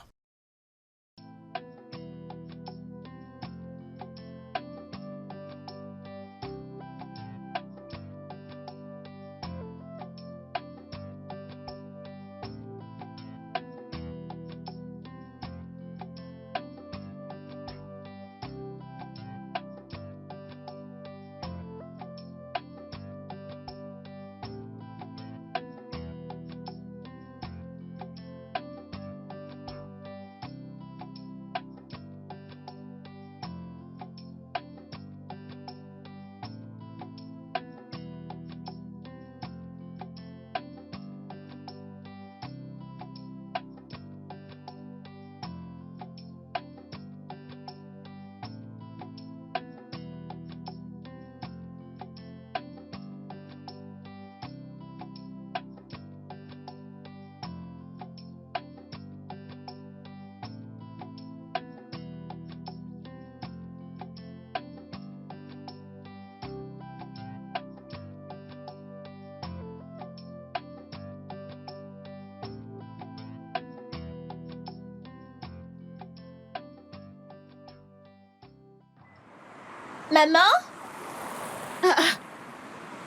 Maman?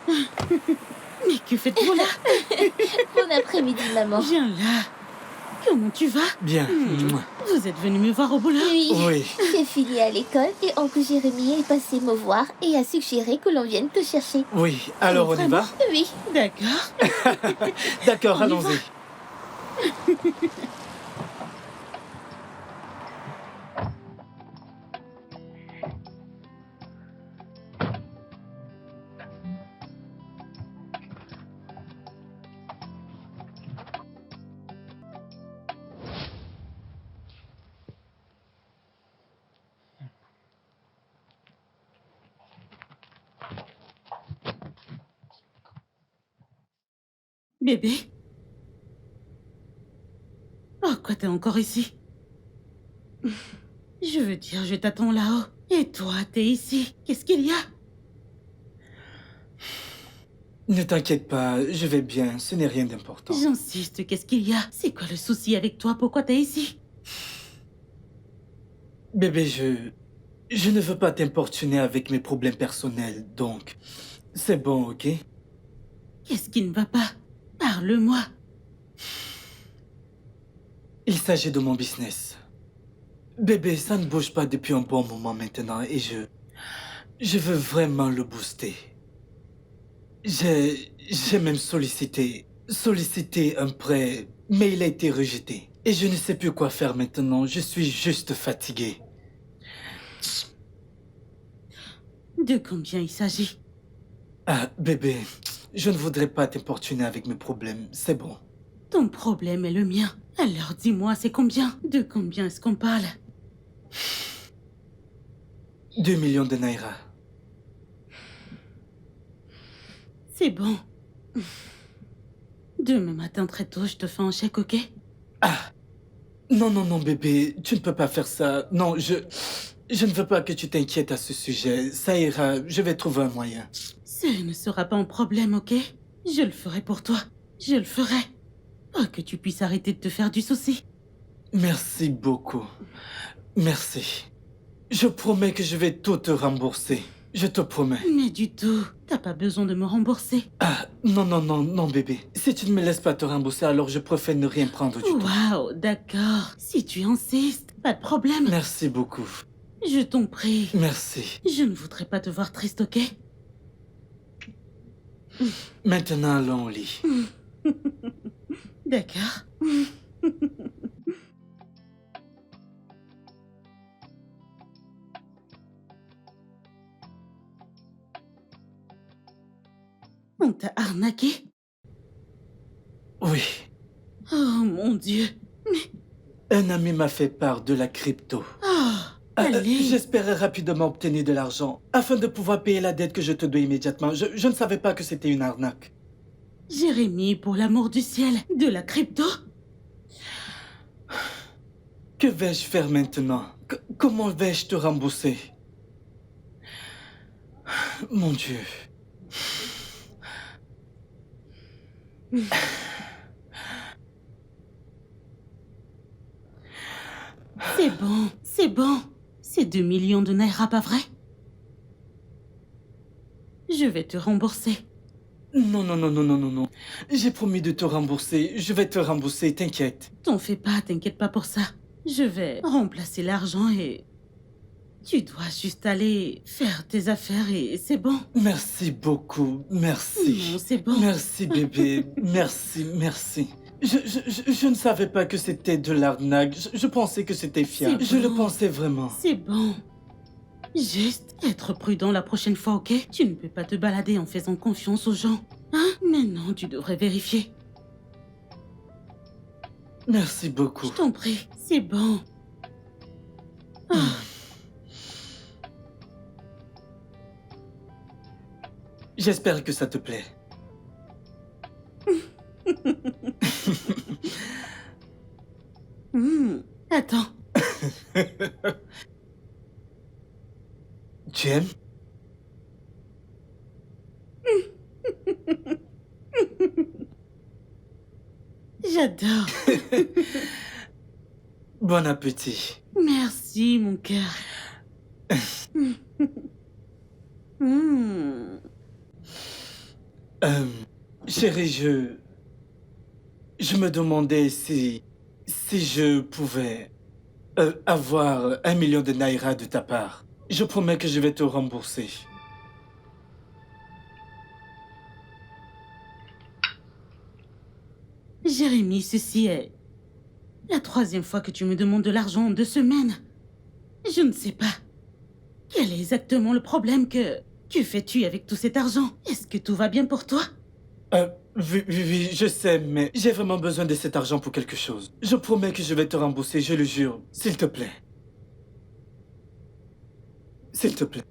Mais que faites-vous là? Bon après-midi, maman. Viens là. Comment tu vas? Bien. Vous êtes venu me voir au boulot? Oui. Oui. J'ai fini à l'école et oncle Jérémy est passé me voir et a suggéré que l'on vienne te chercher. Oui. Alors, on y va? Oui. D'accord. D'accord, On y allons-y. Bébé? Pourquoi t'es encore ici? Je veux dire, je t'attends là-haut. Et toi, t'es ici. Qu'est-ce qu'il y a? Ne t'inquiète pas, je vais bien, ce n'est rien d'important. J'insiste, qu'est-ce qu'il y a? C'est quoi le souci avec toi? Pourquoi t'es ici? Bébé, je ne veux pas t'importuner avec mes problèmes personnels, donc c'est bon, ok? Qu'est-ce qui ne va pas? Parle-moi. Il s'agit de mon business. Bébé, ça ne bouge pas depuis un bon moment maintenant et je veux vraiment le booster. J'ai même sollicité un prêt, mais il a été rejeté. Et je ne sais plus quoi faire maintenant, je suis juste fatigué. De combien il s'agit? Ah, bébé, je ne voudrais pas t'importuner avec mes problèmes, c'est bon. Ton problème est le mien. Alors dis-moi, c'est combien? De combien est-ce qu'on parle? 2 millions de naira. C'est bon. Demain matin très tôt, je te fais un chèque, ok? Ah, non, non, non, bébé, tu ne peux pas faire ça. Non, je ne veux pas que tu t'inquiètes à ce sujet. Ça ira, je vais trouver un moyen. Ce ne sera pas un problème, ok? Je le ferai pour toi. Je le ferai. Pour que tu puisses arrêter de te faire du souci. Merci beaucoup. Merci. Je promets que je vais tout te rembourser. Je te promets. Mais du tout. T'as pas besoin de me rembourser. Ah, non, non, non, non, bébé. Si tu ne me laisses pas te rembourser, alors je préfère ne rien prendre du tout. Waouh, d'accord. Si tu insistes, pas de problème. Merci beaucoup. Je t'en prie. Merci. Je ne voudrais pas te voir triste, ok? Maintenant, allons au lit. D'accord. On t'a arnaqué? Oui. Oh mon Dieu. Un ami m'a fait part de la crypto. Oh, allez. J'espérais rapidement obtenir de l'argent afin de pouvoir payer la dette que je te dois immédiatement. Je ne savais pas que c'était une arnaque. Jérémy, pour l'amour du ciel, de la crypto? Que vais-je faire maintenant? Comment vais-je te rembourser? Mon Dieu. C'est bon, c'est bon. C'est 2 millions de naira, pas vrai? Je vais te rembourser. Non, non, non, non, non, non, non. J'ai promis de te rembourser. Je vais te rembourser, t'inquiète. T'en fais pas, t'inquiète pas pour ça. Je vais remplacer l'argent et... Tu dois juste aller faire tes affaires et c'est bon. Merci beaucoup, merci. Non, c'est bon. Merci, bébé. Merci, merci. Je ne savais pas que c'était de l'arnaque. Je pensais que c'était fiable. C'est Je le bon. pensais vraiment. C'est bon. Juste être prudent la prochaine fois, ok? Tu ne peux pas te balader en faisant confiance aux gens. Hein? Mais non, tu devrais vérifier. Merci beaucoup. Je t'en prie, c'est bon. Ah. J'espère que ça te plaît. Attends. Tu aimes? J'adore. Bon appétit. Merci, mon cœur. Hmm. Chérie, je me demandais si je pouvais avoir 1 million de naira de ta part. Je promets que je vais te rembourser. Jérémy, ceci est la 3e fois que tu me demandes de l'argent en 2 semaines. Je ne sais pas. Quel est exactement le problème que fais-tu avec tout cet argent? Est-ce que tout va bien pour toi? Oui, je sais, mais j'ai vraiment besoin de cet argent pour quelque chose. Je promets que je vais te rembourser, je le jure. S'il te plaît. S'il te plaît.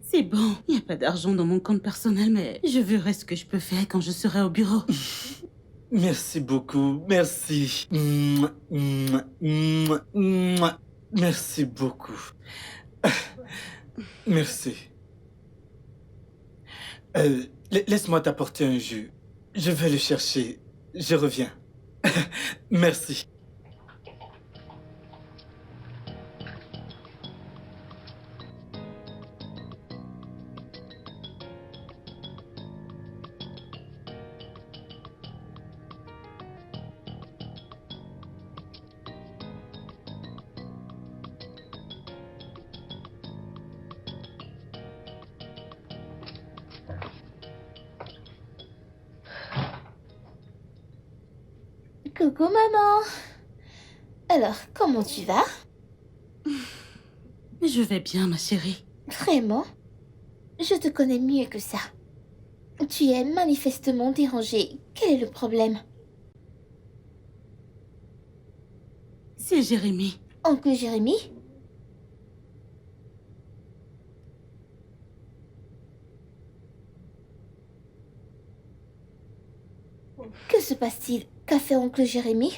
C'est bon, il n'y a pas d'argent dans mon compte personnel, mais je verrai ce que je peux faire quand je serai au bureau. Merci beaucoup, merci. Mouah, mouah, mouah, mouah. Merci beaucoup. Merci. Laisse-moi t'apporter un jus. Je vais le chercher. Je reviens. Merci. Coucou maman. Alors, comment tu vas? Je vais bien, ma chérie. Vraiment? Je te connais mieux que ça. Tu es manifestement dérangée. Quel est le problème? C'est Jérémy. Oncle Jérémy? Que se passe-t-il? Qu'a fait oncle Jérémy?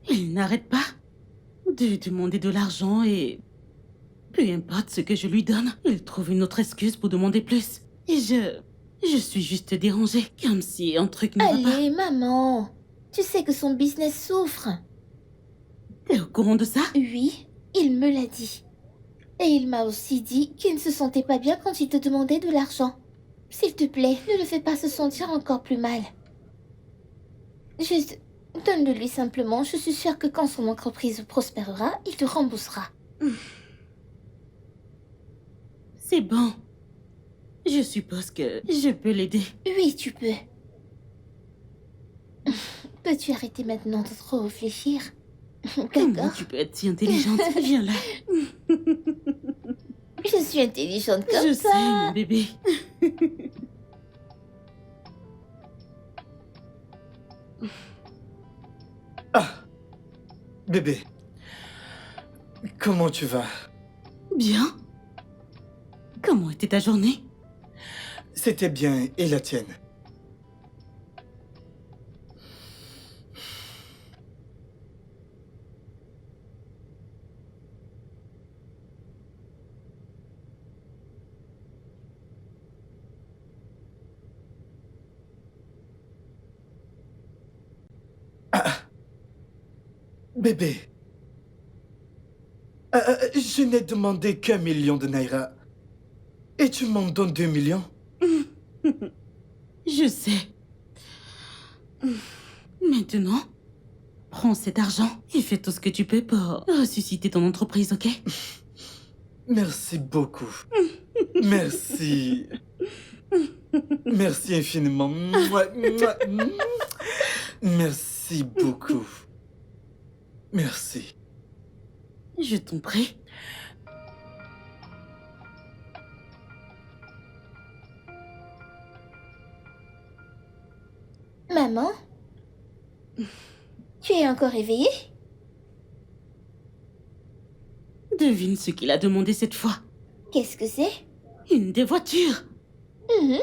Il n'arrête pas de demander de l'argent et... peu importe ce que je lui donne, il trouve une autre excuse pour demander plus. Et je suis juste dérangée, comme si un truc ne va pas. Allez, maman. Tu sais que son business souffre. T'es au courant de ça? Oui, il me l'a dit. Et il m'a aussi dit qu'il ne se sentait pas bien quand il te demandait de l'argent. S'il te plaît, ne le fais pas se sentir encore plus mal. Juste, donne-le lui simplement. Je suis sûre que quand son entreprise prospérera, il te remboursera. C'est bon. Je suppose que je peux l'aider. Oui, tu peux. Peux-tu arrêter maintenant de trop réfléchir? Comment D'accord? tu peux être si intelligente? Viens là. Je suis intelligente comme Je ça. sais, mon bébé. Ah, bébé. Comment tu vas? Bien. Comment était ta journée? C'était bien, et la tienne? Bébé, je n'ai demandé qu'1 million de naira. Et tu m'en donnes 2 millions? Je sais. Maintenant, prends cet argent et fais tout ce que tu peux pour ressusciter ton entreprise, ok? Merci beaucoup. Merci. Merci infiniment. Mouah, mouah, mouah. Merci beaucoup. Merci. Je t'en prie. Maman? Tu es encore éveillée? Devine ce qu'il a demandé cette fois. Qu'est-ce que c'est? Une des voitures. Mhm.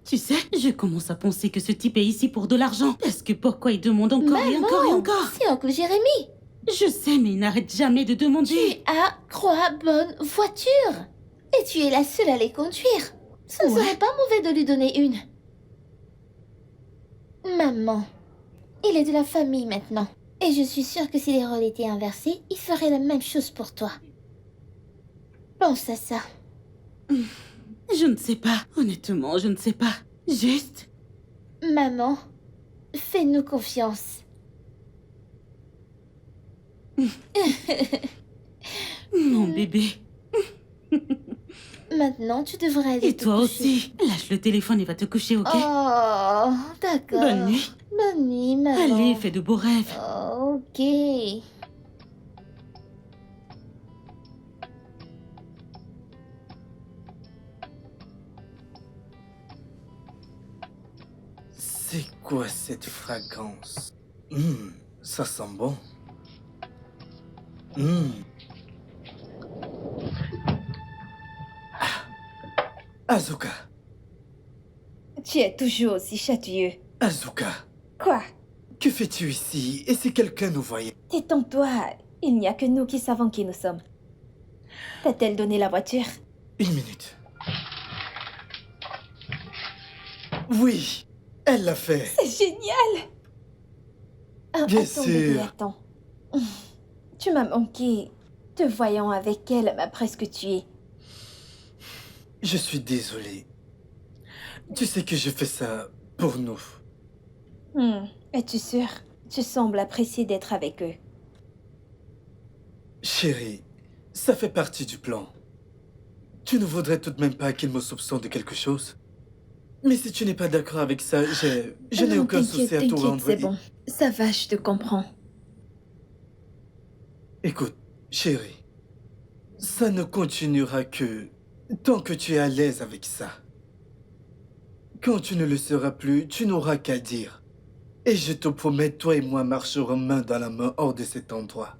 Tu sais, je commence à penser que ce type est ici pour de l'argent. Parce que pourquoi il demande encore et Maman, encore et encore? c'est oncle Jérémy. Je sais, mais il n'arrête jamais de demander. Tu as 3 bonnes voitures. Et tu es la seule à les conduire. Ce ne Ouais. serait pas mauvais de lui donner une. Maman, il est de la famille maintenant. Et je suis sûre que si les rôles étaient inversés, il ferait la même chose pour toi. Pense à ça. Je ne sais pas. Honnêtement, je ne sais pas. Juste... Maman, fais-nous confiance. Mon bébé. Maintenant, tu devrais aller Et te toi coucher. aussi. Lâche le téléphone et va te coucher, ok? Oh, d'accord. Bonne nuit. Bonne nuit, maman. Allez, fais de beaux rêves. Oh, ok. C'est quoi cette fragrance? Ça sent bon. Azuka, Tu es toujours aussi chatouilleux. Azuka, Quoi? que fais-tu ici? Et si quelqu'un nous voyait? Détends-toi. Il n'y a que nous qui savons qui nous sommes. T'a-t-elle donné la voiture? Une minute. Oui, elle l'a fait. C'est génial! Ah, Bien attends, bébé, sûr. attends. Tu m'as manqué. Te voyant avec elle m'a presque tué. Je suis désolé. Tu sais que je fais ça pour nous. Es-tu sûr? Tu sembles apprécier d'être avec eux. Chérie, ça fait partie du plan. Tu ne voudrais tout de même pas qu'il me soupçonne de quelque chose? Mais si tu n'es pas d'accord avec ça, je n'ai Non, aucun souci à tout t'inquiète, rendre. c'est bon. Ça va, je te comprends. Écoute, chérie, ça ne continuera que tant que tu es à l'aise avec ça. Quand tu ne le seras plus, tu n'auras qu'à dire. Et je te promets, toi et moi marcherons main dans la main hors de cet endroit.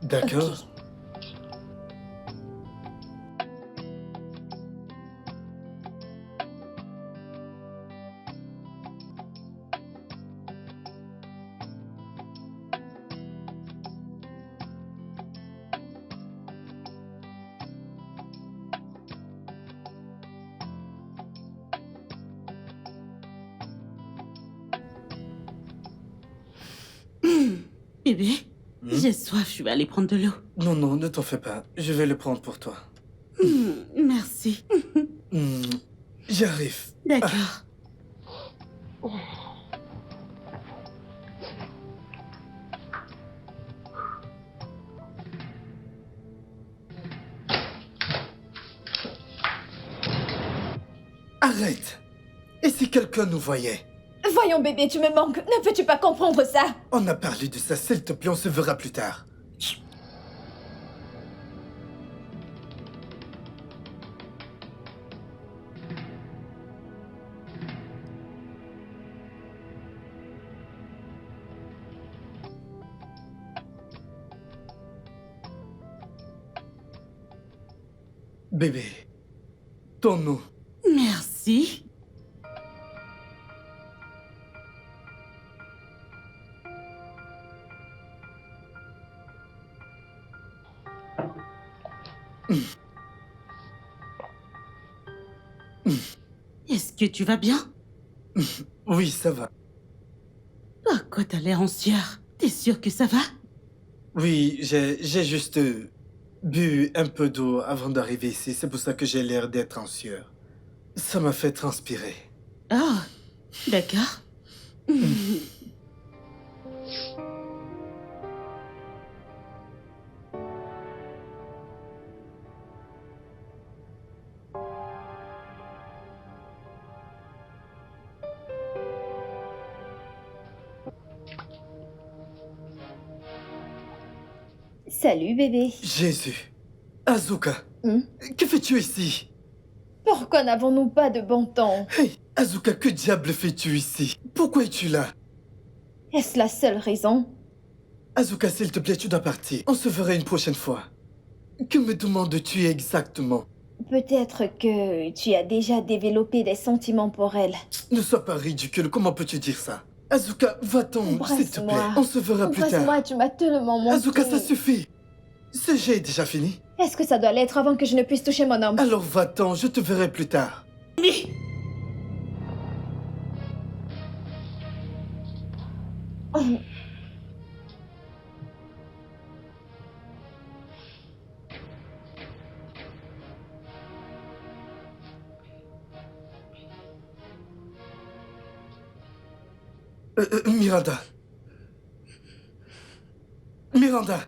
D'accord? Ok. Bébé, j'ai soif, je vais aller prendre de l'eau. Non, non, ne t'en fais pas. Je vais le prendre pour toi. Merci. J'arrive. D'accord. Arrête! Et si quelqu'un nous voyait? Voyons, bébé, tu me manques. Ne peux-tu pas comprendre ça? On a parlé de ça, s'il te plaît, on se verra plus tard. Bébé, ton nom. Merci. Est-ce que tu vas bien? Oui, ça va. Pourquoi t'as l'air en sueur? T'es sûr que ça va? Oui, j'ai juste bu un peu d'eau avant d'arriver ici. C'est pour ça que j'ai l'air d'être en sueur. Ça m'a fait transpirer. Oh, d'accord. Salut, bébé. Jésus. Azuka, que fais-tu ici? Pourquoi n'avons-nous pas de bon temps? Hey, Azuka, que diable fais-tu ici? Pourquoi es-tu là? Est-ce la seule raison? Azuka, s'il te plaît, tu dois partir. On se verra une prochaine fois. Que me demandes-tu exactement? Peut-être que tu as déjà développé des sentiments pour elle. Ne sois pas ridicule, comment peux-tu dire ça? Azuka, va-t'en, s'il te plaît. Embrasse-moi. On se verra plus tard. Embrasse-moi, tu m'as tellement manqué. Azuka, ça suffit. Ce jet est déjà fini. Est-ce que ça doit l'être avant que je ne puisse toucher mon homme? Alors va-t'en, je te verrai plus tard. Miranda. Miranda.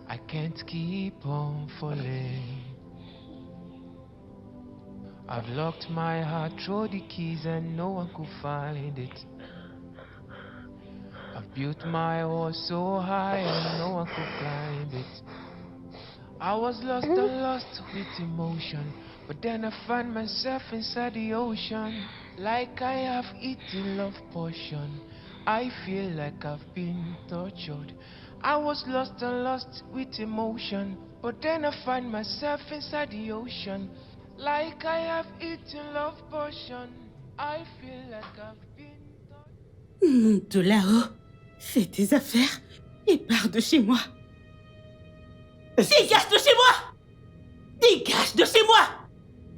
I can't keep on falling. I've locked my heart, throw the keys and no one could find it. I've built my horse so high and no one could climb it. I was lost and lost with emotion, but then I find myself inside the ocean. Like I have eaten love potion, I feel like I've been tortured. I was lost and lost with emotion, but then I find myself inside the ocean. Like I have eaten love potion, I feel like I've been tortured. Monte de là-haut, fais tes affaires et pars de chez moi. Dégage de chez moi! Dégage de chez moi!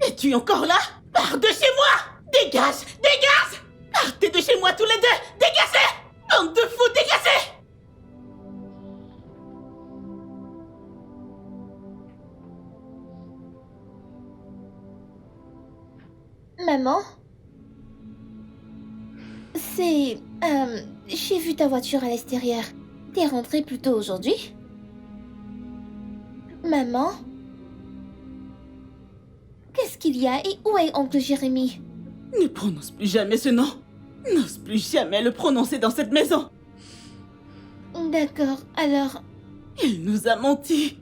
Es-tu encore là? Pars de chez moi! Dégage! Dégage! Partez de chez moi tous les deux! Dégagez! Bande de fous, dégagez! Maman? C'est... j'ai vu ta voiture à l'extérieur. T'es rentrée plus tôt aujourd'hui? Maman? Qu'est-ce qu'il y a et où est oncle Jérémy? Ne prononce plus jamais ce nom. N'ose plus jamais le prononcer dans cette maison. D'accord, alors... Il nous a menti.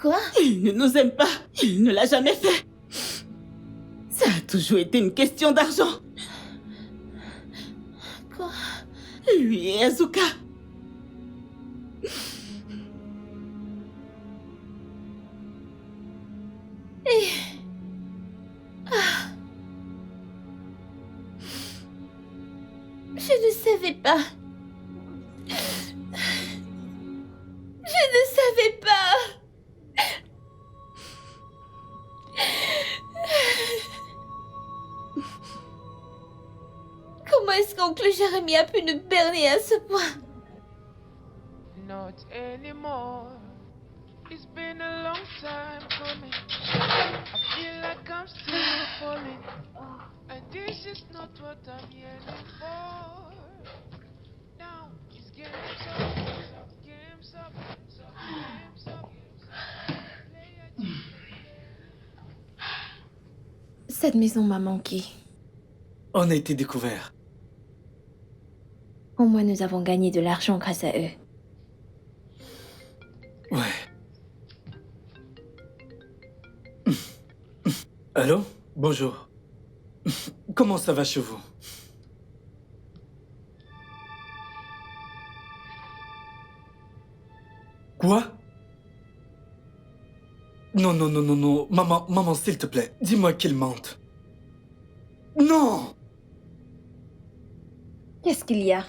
Quoi? Il ne nous aime pas. Il ne l'a jamais fait. Ça a toujours été une question d'argent. Quoi? Lui et Azuka. Je ne savais pas. Je ne savais pas. Comment est-ce qu'oncle Jérémy a pu nous berner à ce point? Not anymore. It's been a long time coming. I feel like I'm still falling. And this is not what I'm yearning for. Now it's games up, games up, games up. Cette maison m'a manqué. On a été découverts. Au moins, nous avons gagné de l'argent grâce à eux. Ouais. Allô? Bonjour. Comment ça va chez vous? Quoi? Non, non, non, non, non. Maman, s'il te plaît, dis-moi qu'il mente. Non! Qu'est-ce qu'il y a?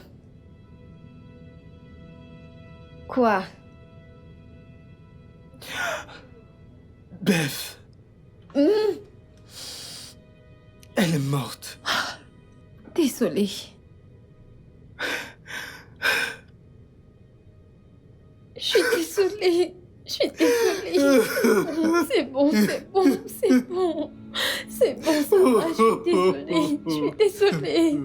Quoi? Beth. Elle est morte. Désolée. Je suis désolée. Je suis désolée. C'est bon, c'est bon, c'est bon. C'est bon, ça va, je suis désolée. Je suis désolée.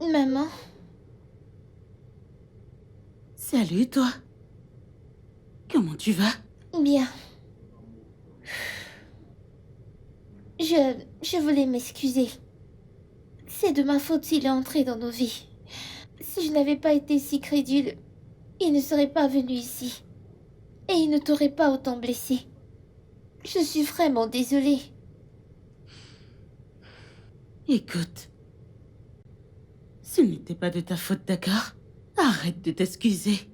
Maman? Salut, toi. Comment tu vas? Bien. Je voulais m'excuser. C'est de ma faute s'il est entré dans nos vies. Si je n'avais pas été si crédule, il ne serait pas venu ici. Et il ne t'aurait pas autant blessé. Je suis vraiment désolée. Écoute. Ce n'était pas de ta faute, d'accord? Arrête de t'excuser.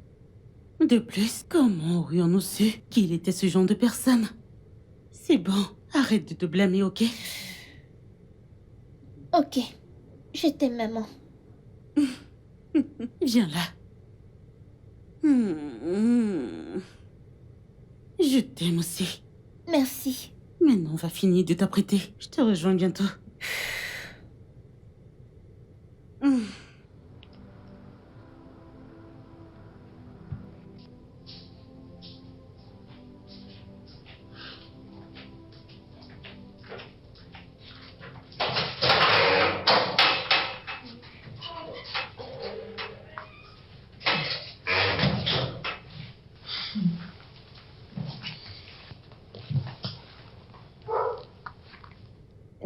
De plus, comment aurions-nous su qu'il était ce genre de personne? C'est bon, arrête de te blâmer, ok? Ok. Je t'aime, maman. Viens là. Je t'aime aussi. Merci. Maintenant, on va finir de t'apprêter. Je te rejoins bientôt.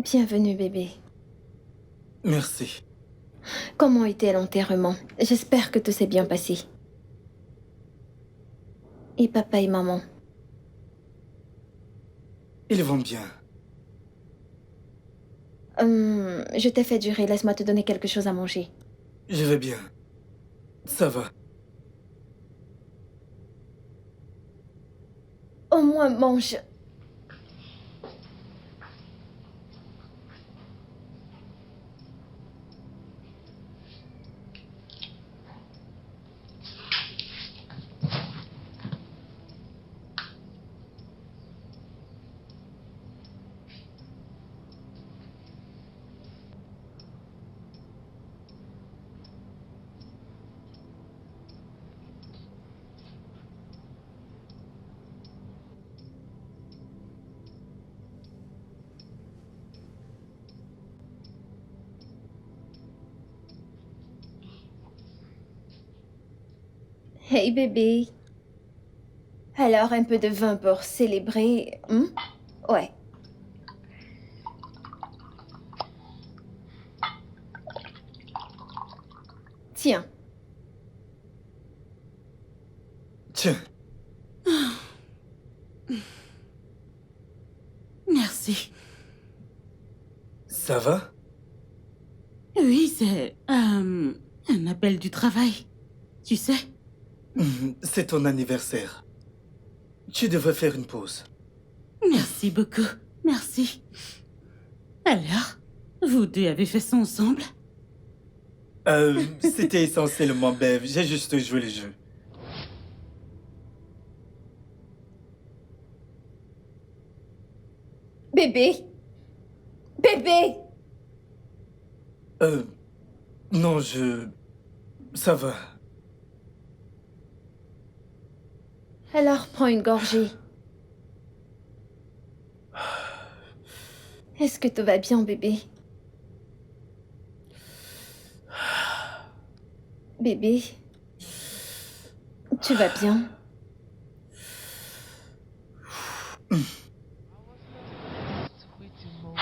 Bienvenue, bébé. Merci. Comment était l'enterrement? J'espère que tout s'est bien passé. Et papa et maman? Ils vont bien. Je t'ai fait durer, laisse-moi te donner quelque chose à manger. Je vais bien. Ça va. Au moins mange. Hey bébé. Alors un peu de vin pour célébrer, Ouais. Tiens. Tiens. Merci. Ça va? Oui, c'est un appel du travail. Tu sais? C'est ton anniversaire. Tu devrais faire une pause. Merci beaucoup. Merci. Alors, vous deux avez fait ça ensemble? C'était essentiellement Bev. J'ai juste joué le jeu. Bébé. Bébé. Non, ça va. Alors prends une gorgée. Est-ce que tout va bien, bébé? Bébé, tu vas bien? With emotion,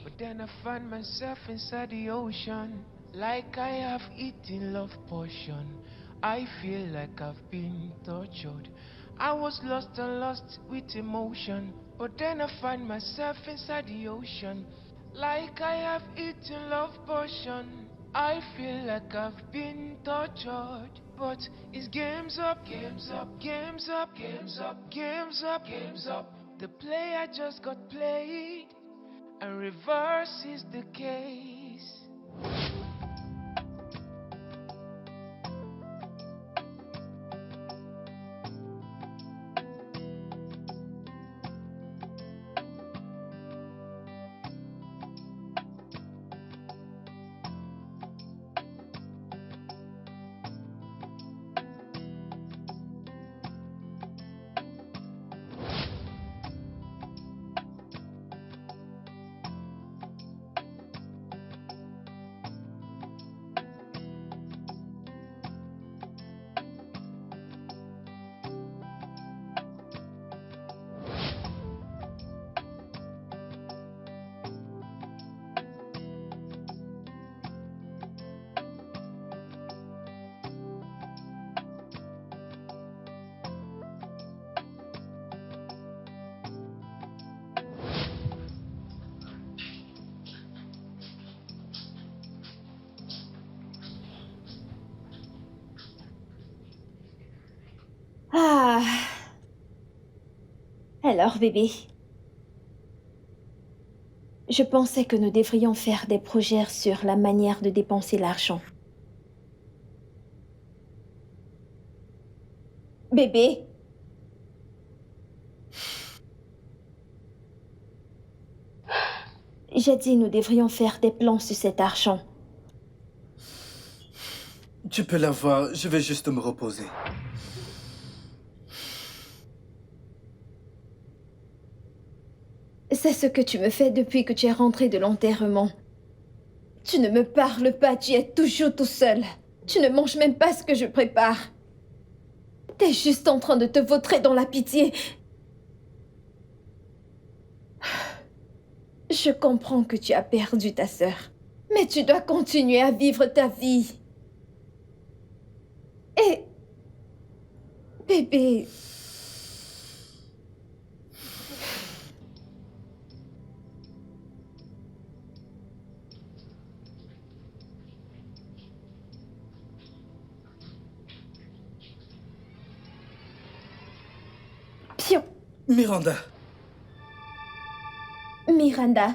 but then I find myself inside the ocean. Like I have eaten love potion. I feel like I've been tortured. I was lost and lost with emotion, but then I find myself inside the ocean. Like I have eaten love potion. I feel like I've been tortured. But it's games up, games up, games up, games up, games up, games up. The play I just got played, and reverse is the case. Ah. Alors, bébé. Je pensais que nous devrions faire des projets sur la manière de dépenser l'argent. Bébé. J'ai dit nous devrions faire des plans sur cet argent. Tu peux l'avoir, je vais juste me reposer. C'est ce que tu me fais depuis que tu es rentré de l'enterrement. Tu ne me parles pas, tu es toujours tout seul. Tu ne manges même pas ce que je prépare. T'es juste en train de te vautrer dans la pitié. Je comprends que tu as perdu ta sœur, mais tu dois continuer à vivre ta vie. Et... bébé... Pion. Miranda, Miranda.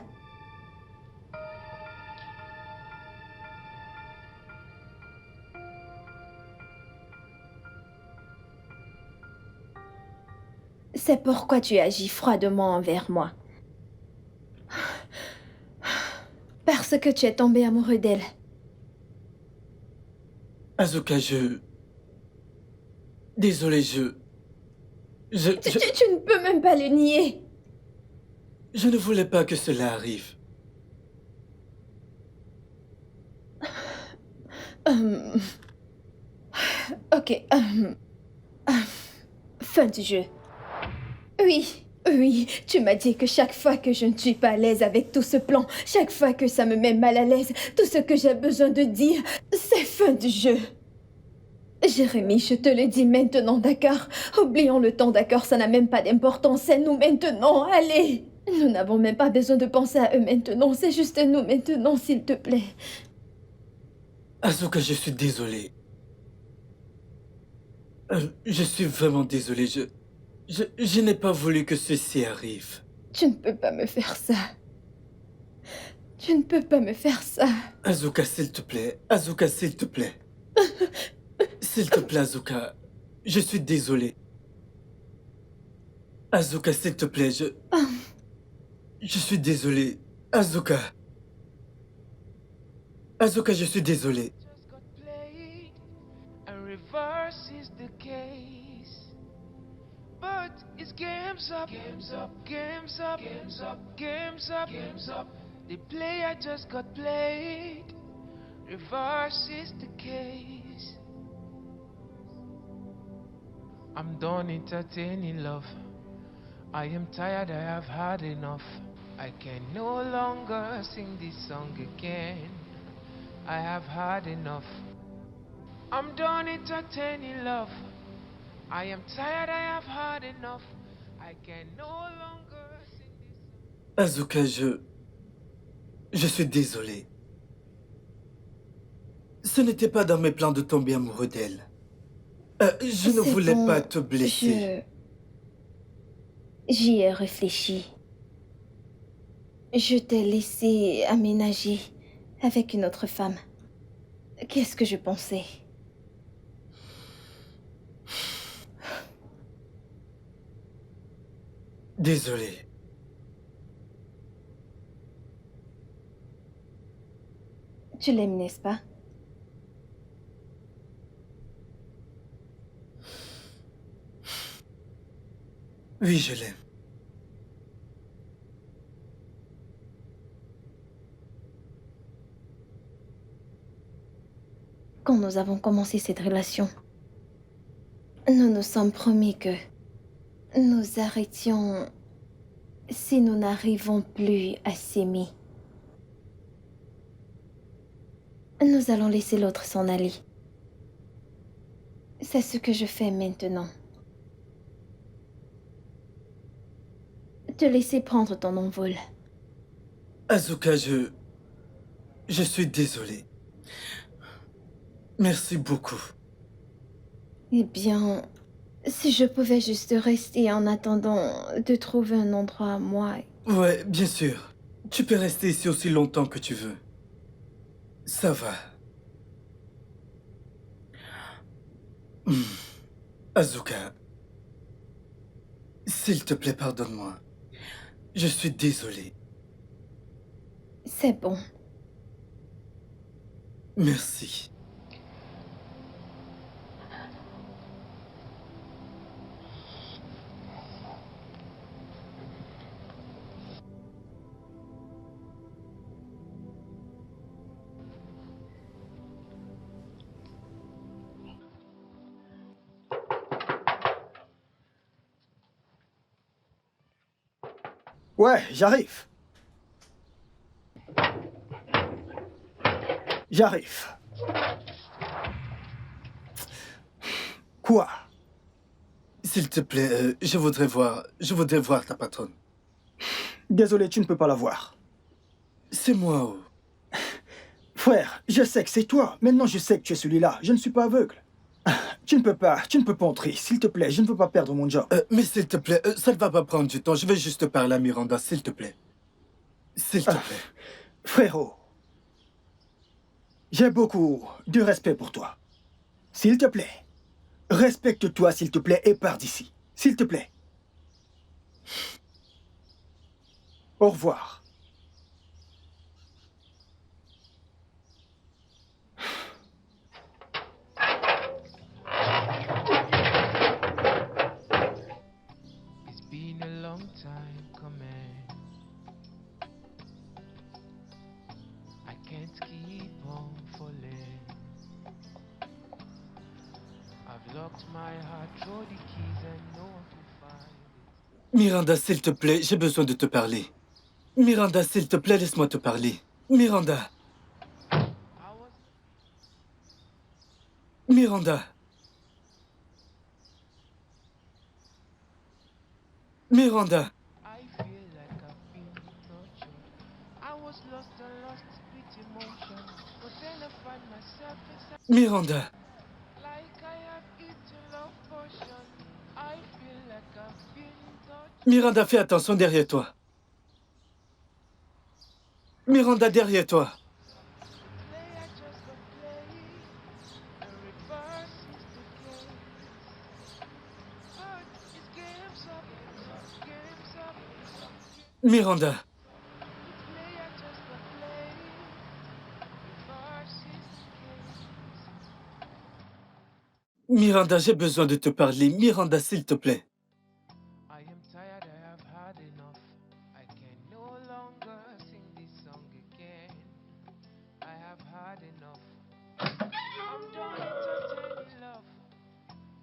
C'est pourquoi tu agis froidement envers moi. Parce que tu es tombé amoureux d'elle. Asuka, Désolé, Tu ne peux même pas le nier. Je ne voulais pas que cela arrive. Ok. Fin du jeu. Oui, tu m'as dit que chaque fois que je ne suis pas à l'aise avec tout ce plan, chaque fois que ça me met mal à l'aise, tout ce que j'ai besoin de dire, c'est fin du jeu. Jérémy, je te le dis maintenant, d'accord? Oublions le temps, d'accord? Ça n'a même pas d'importance, c'est nous maintenant, allez! Nous n'avons même pas besoin de penser à eux maintenant, c'est juste nous maintenant, s'il te plaît. Asuka, je suis désolé. Je suis vraiment désolé, je n'ai pas voulu que ceci arrive. Tu ne peux pas me faire ça. Tu ne peux pas me faire ça. Asuka, s'il te plaît. Asuka, s'il te plaît. S'il te plaît, Asuka. Je suis désolé. Asuka, s'il te plaît, Je suis désolé. Asuka. Asuka, je suis désolé. Just got played, and reverse is the case. But it's games up, games up, games up, games up, games up, games up. The player just got played. Reverse is the case. I'm done entertaining love. I am tired, I have had enough. I can no longer sing this song again. I have had enough. I'm done entertaining love. I am tired, I have had enough. I can no longer sing this song. Asuka, je suis désolé. Ce n'était pas dans mes plans de tomber amoureux d'elle. Je ne voulais pas te blesser. J'y ai réfléchi. Je t'ai laissé aménager avec une autre femme. Qu'est-ce que je pensais? Désolé. Tu l'aimes, n'est-ce pas? Oui, je l'aime. Quand nous avons commencé cette relation, nous nous sommes promis que nous arrêtions si nous n'arrivons plus à s'aimer. Nous allons laisser l'autre s'en aller. C'est ce que je fais maintenant. Te laisser prendre ton envol. Asuka, je suis désolé. Merci beaucoup. Eh bien, Si je pouvais juste rester en attendant de trouver un endroit à moi. Ouais, bien sûr. Tu peux rester ici aussi longtemps que tu veux. Ça va. Hmm. Azuka, s'il te plaît, pardonne-moi. Je suis désolé. C'est bon. Merci. Ouais, j'arrive. J'arrive. Quoi? S'il te plaît, je voudrais voir ta patronne. Désolé, tu ne peux pas la voir. C'est moi. Oh. Frère, je sais que c'est toi. Maintenant, je sais que tu es celui-là. Je ne suis pas aveugle. Tu ne peux pas entrer. S'il te plaît, je ne veux pas perdre mon job. Mais s'il te plaît, ça ne va pas prendre du temps. Je vais juste parler à Miranda, s'il te plaît. S'il te plaît. Frérot, j'ai beaucoup de respect pour toi. S'il te plaît, respecte-toi, s'il te plaît, et pars d'ici. S'il te plaît. Au revoir. It's been a long time coming. I can't keep on falling. I've locked my heart, throw the keys and no one to find it. Miranda, s'il te plaît, j'ai besoin de te parler. Miranda, s'il te plaît, laisse-moi te parler. Miranda. I was Miranda. Miranda. I feel like I've been tortured. I was lost and lost with emotion. But then I find myself inside Miranda. like I have eaten love potion. I feel like I've been tortured. Miranda, fais attention derrière toi. Miranda, derrière toi. Play, I just go play. And reverse is the game. But it's games up, games up. Miranda. Play, I just go play. Reverse is the game. Miranda, j'ai besoin de te parler. Miranda, s'il te plaît. I am tired, I have had enough. I can no longer sing this song again. I have had enough. I'm done entertaining love.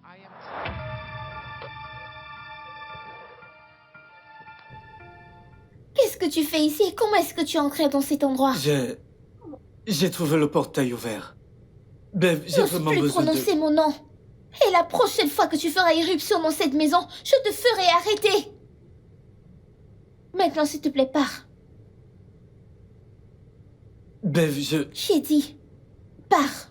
I am Qu'est-ce que tu fais ici et comment est-ce que tu es entré dans cet endroit? J'ai trouvé le portail ouvert. Bev, j'ai N'ose vraiment plus besoin de... prononcer mon nom. Et la prochaine fois que tu feras irruption dans cette maison, je te ferai arrêter. Maintenant, s'il te plaît, pars. Bev, J'ai dit, pars.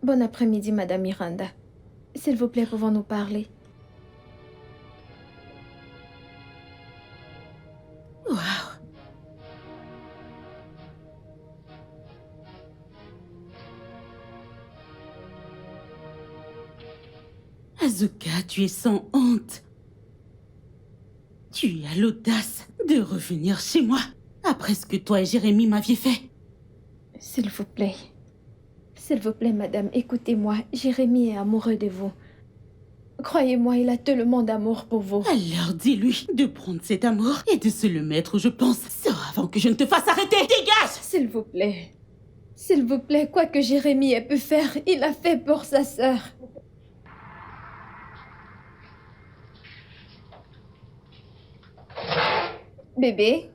Bon après-midi, Madame Miranda. S'il vous plaît, pouvons-nous parler? Waouh. Azuka, tu es sans honte. Tu as l'audace de revenir chez moi après ce que toi et Jérémy m'aviez fait. S'il vous plaît. S'il vous plaît, madame, écoutez-moi. Jérémy est amoureux de vous. Croyez-moi, il a tellement d'amour pour vous. Alors dis-lui de prendre cet amour et de se le mettre où je pense. Sors avant que je ne te fasse arrêter. Dégage! S'il vous plaît. S'il vous plaît, quoi que Jérémy ait pu faire, il l'a fait pour sa sœur. Bébé?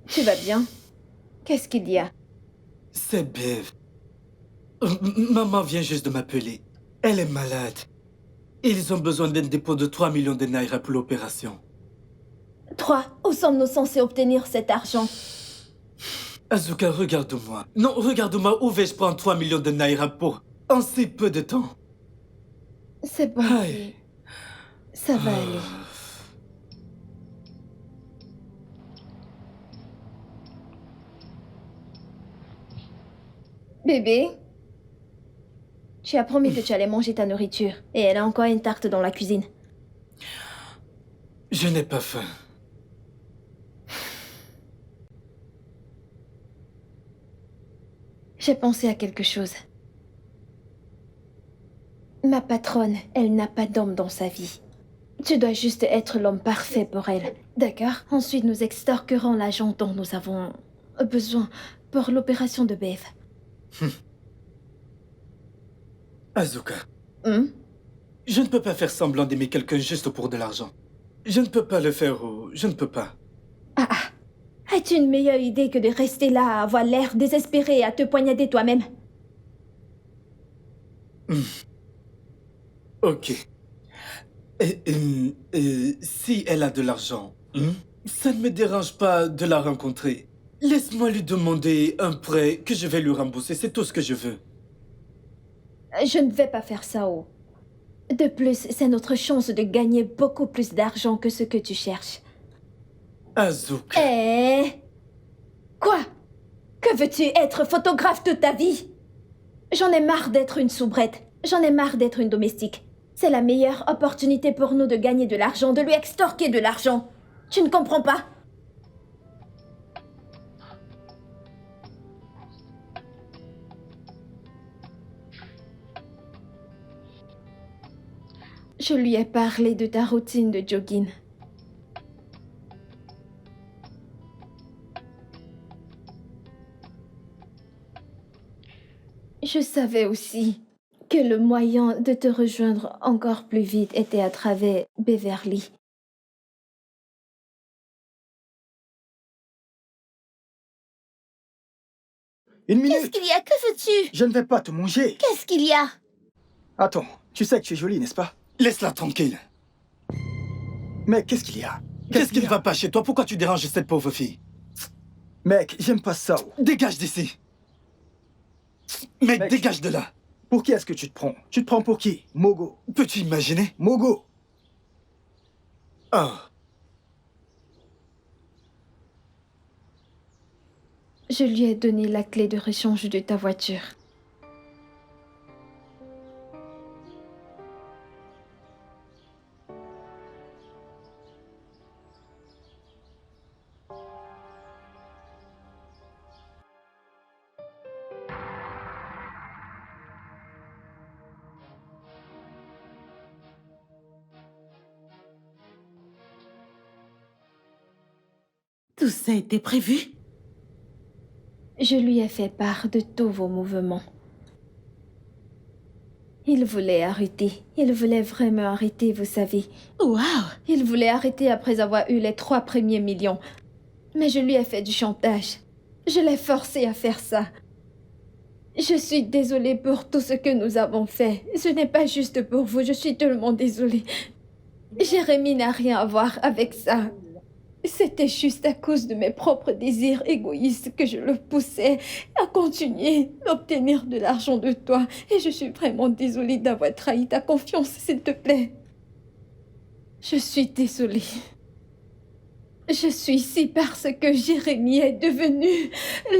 Tu vas bien? Qu'est-ce qu'il y a? C'est Bev. Maman vient juste de m'appeler. Elle est malade. Ils ont besoin d'un dépôt de 3 millions de naira pour l'opération. 3. Où sommes-nous censés obtenir cet argent? Azuka, regarde-moi. Non, regarde-moi, où vais-je prendre 3 millions de naira pour en si peu de temps? C'est bon. Aïe. Ça va aller. Bébé, tu as promis que tu allais manger ta nourriture. Et elle a encore une tarte dans la cuisine. Je n'ai pas faim. J'ai pensé à quelque chose. Ma patronne, elle n'a pas d'homme dans sa vie. Tu dois juste être l'homme parfait pour elle. D'accord? Ensuite, nous extorquerons l'argent dont nous avons besoin pour l'opération de Bev. Azuka, Je ne peux pas faire semblant d'aimer quelqu'un juste pour de l'argent. Je ne peux pas le faire, je ne peux pas. As-tu une meilleure idée que de rester là à avoir l'air désespéré et à te poignarder toi-même? Ok. Si elle a de l'argent, ça ne me dérange pas de la rencontrer. Laisse-moi lui demander un prêt que je vais lui rembourser, c'est tout ce que je veux. Je ne vais pas faire ça, Oh. De plus, c'est notre chance de gagner beaucoup plus d'argent que ce que tu cherches. Azuka. Quoi? Que veux-tu être photographe toute ta vie? J'en ai marre d'être une soubrette. J'en ai marre d'être une domestique. C'est la meilleure opportunité pour nous de gagner de l'argent, de lui extorquer de l'argent. Tu ne comprends pas? Je lui ai parlé de ta routine de jogging. Je savais aussi que le moyen de te rejoindre encore plus vite était à travers Beverly. Une Qu'est-ce minute! qu'il y a? Que veux-tu? Je ne vais pas te manger. Qu'est-ce qu'il y a? Attends, tu sais que tu es jolie, n'est-ce pas? Laisse-la tranquille. Mais qu'est-ce qu'il y a? Qu'est-ce qui ne va pas chez toi? Pourquoi tu déranges cette pauvre fille? Mec, j'aime pas ça. Dégage d'ici. Mec, Mec. dégage de là. Pour qui est-ce que tu te prends? Tu te prends pour qui? Mogo. Peux-tu imaginer? Mogo. Oh. Je lui ai donné la clé de rechange de ta voiture. Tout ça était prévu? Je lui ai fait part de tous vos mouvements. Il voulait arrêter. Il voulait vraiment arrêter, vous savez. Waouh! Il voulait arrêter après avoir eu les 3 premiers millions. Mais je lui ai fait du chantage. Je l'ai forcé à faire ça. Je suis désolée pour tout ce que nous avons fait. Ce n'est pas juste pour vous, je suis tellement désolée. Jérémy n'a rien à voir avec ça. C'était juste à cause de mes propres désirs égoïstes que je le poussais à continuer d'obtenir de l'argent de toi. Et je suis vraiment désolée d'avoir trahi ta confiance, s'il te plaît. Je suis désolée. Je suis ici parce que Jérémy est devenu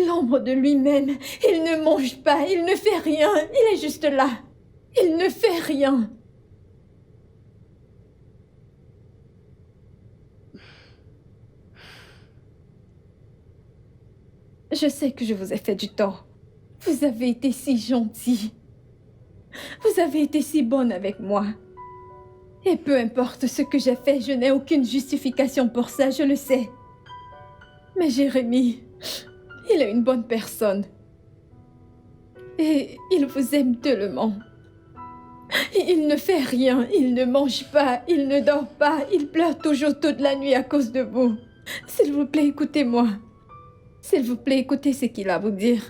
l'ombre de lui-même. Il ne mange pas, il ne fait rien, il est juste là. Il ne fait rien. Je sais que je vous ai fait du tort. Vous avez été si gentil. Vous avez été si bonne avec moi. Et peu importe ce que j'ai fait, je n'ai aucune justification pour ça, je le sais. Mais Jérémy, il est une bonne personne. Et il vous aime tellement. Il ne fait rien, il ne mange pas, il ne dort pas, il pleure toujours toute la nuit à cause de vous. S'il vous plaît, écoutez-moi. S'il vous plaît, écoutez ce qu'il a à vous dire.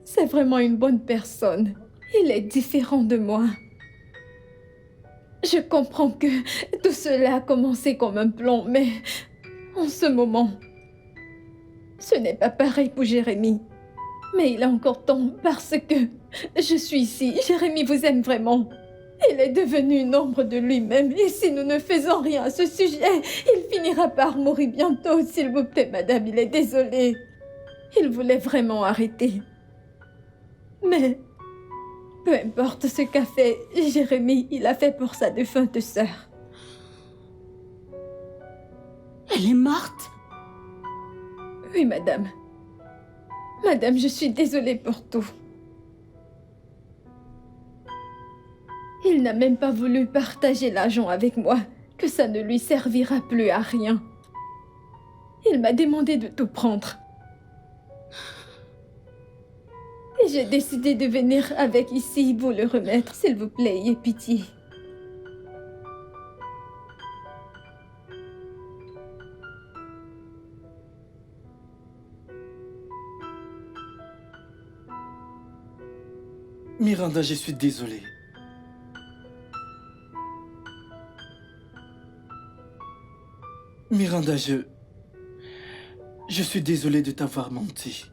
C'est vraiment une bonne personne. Il est différent de moi. Je comprends que tout cela a commencé comme un plan, mais en ce moment, ce n'est pas pareil pour Jérémy. Mais il a encore temps parce que je suis ici. Jérémy vous aime vraiment. Il est devenu une ombre de lui-même et si nous ne faisons rien à ce sujet, il finira par mourir bientôt. S'il vous plaît, madame, il est désolé. Il voulait vraiment arrêter. Mais peu importe ce qu'a fait Jérémy, il a fait pour sa défunte sœur. Elle est morte? Oui, madame. Madame, je suis désolée pour tout. Il n'a même pas voulu partager l'argent avec moi, que ça ne lui servira plus à rien. Il m'a demandé de tout prendre. Et j'ai décidé de venir avec ici vous le remettre. S'il vous plaît, ayez pitié. Miranda, je suis désolé. Miranda, je suis désolé de t'avoir menti.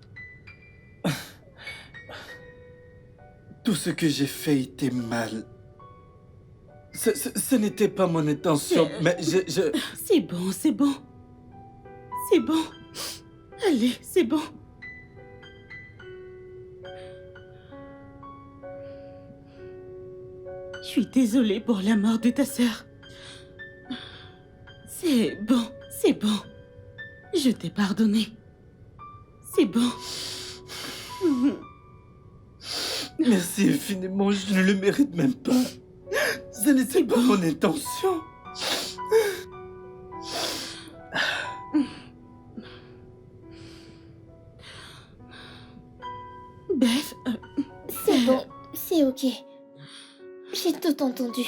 Tout ce que j'ai fait était mal. Ce n'était pas mon intention, mais je... C'est bon, c'est bon. C'est bon. Allez, c'est bon. Je suis désolée pour la mort de ta sœur. C'est bon, c'est bon. Je t'ai pardonné. C'est bon. Merci infiniment, je ne le mérite même pas. Ce n'était pas mon intention. Beth, C'est bon, c'est ok. J'ai tout entendu.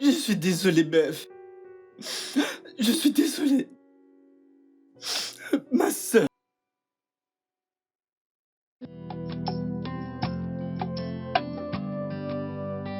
Je suis désolé, Beth. Je suis désolé. Ma sœur.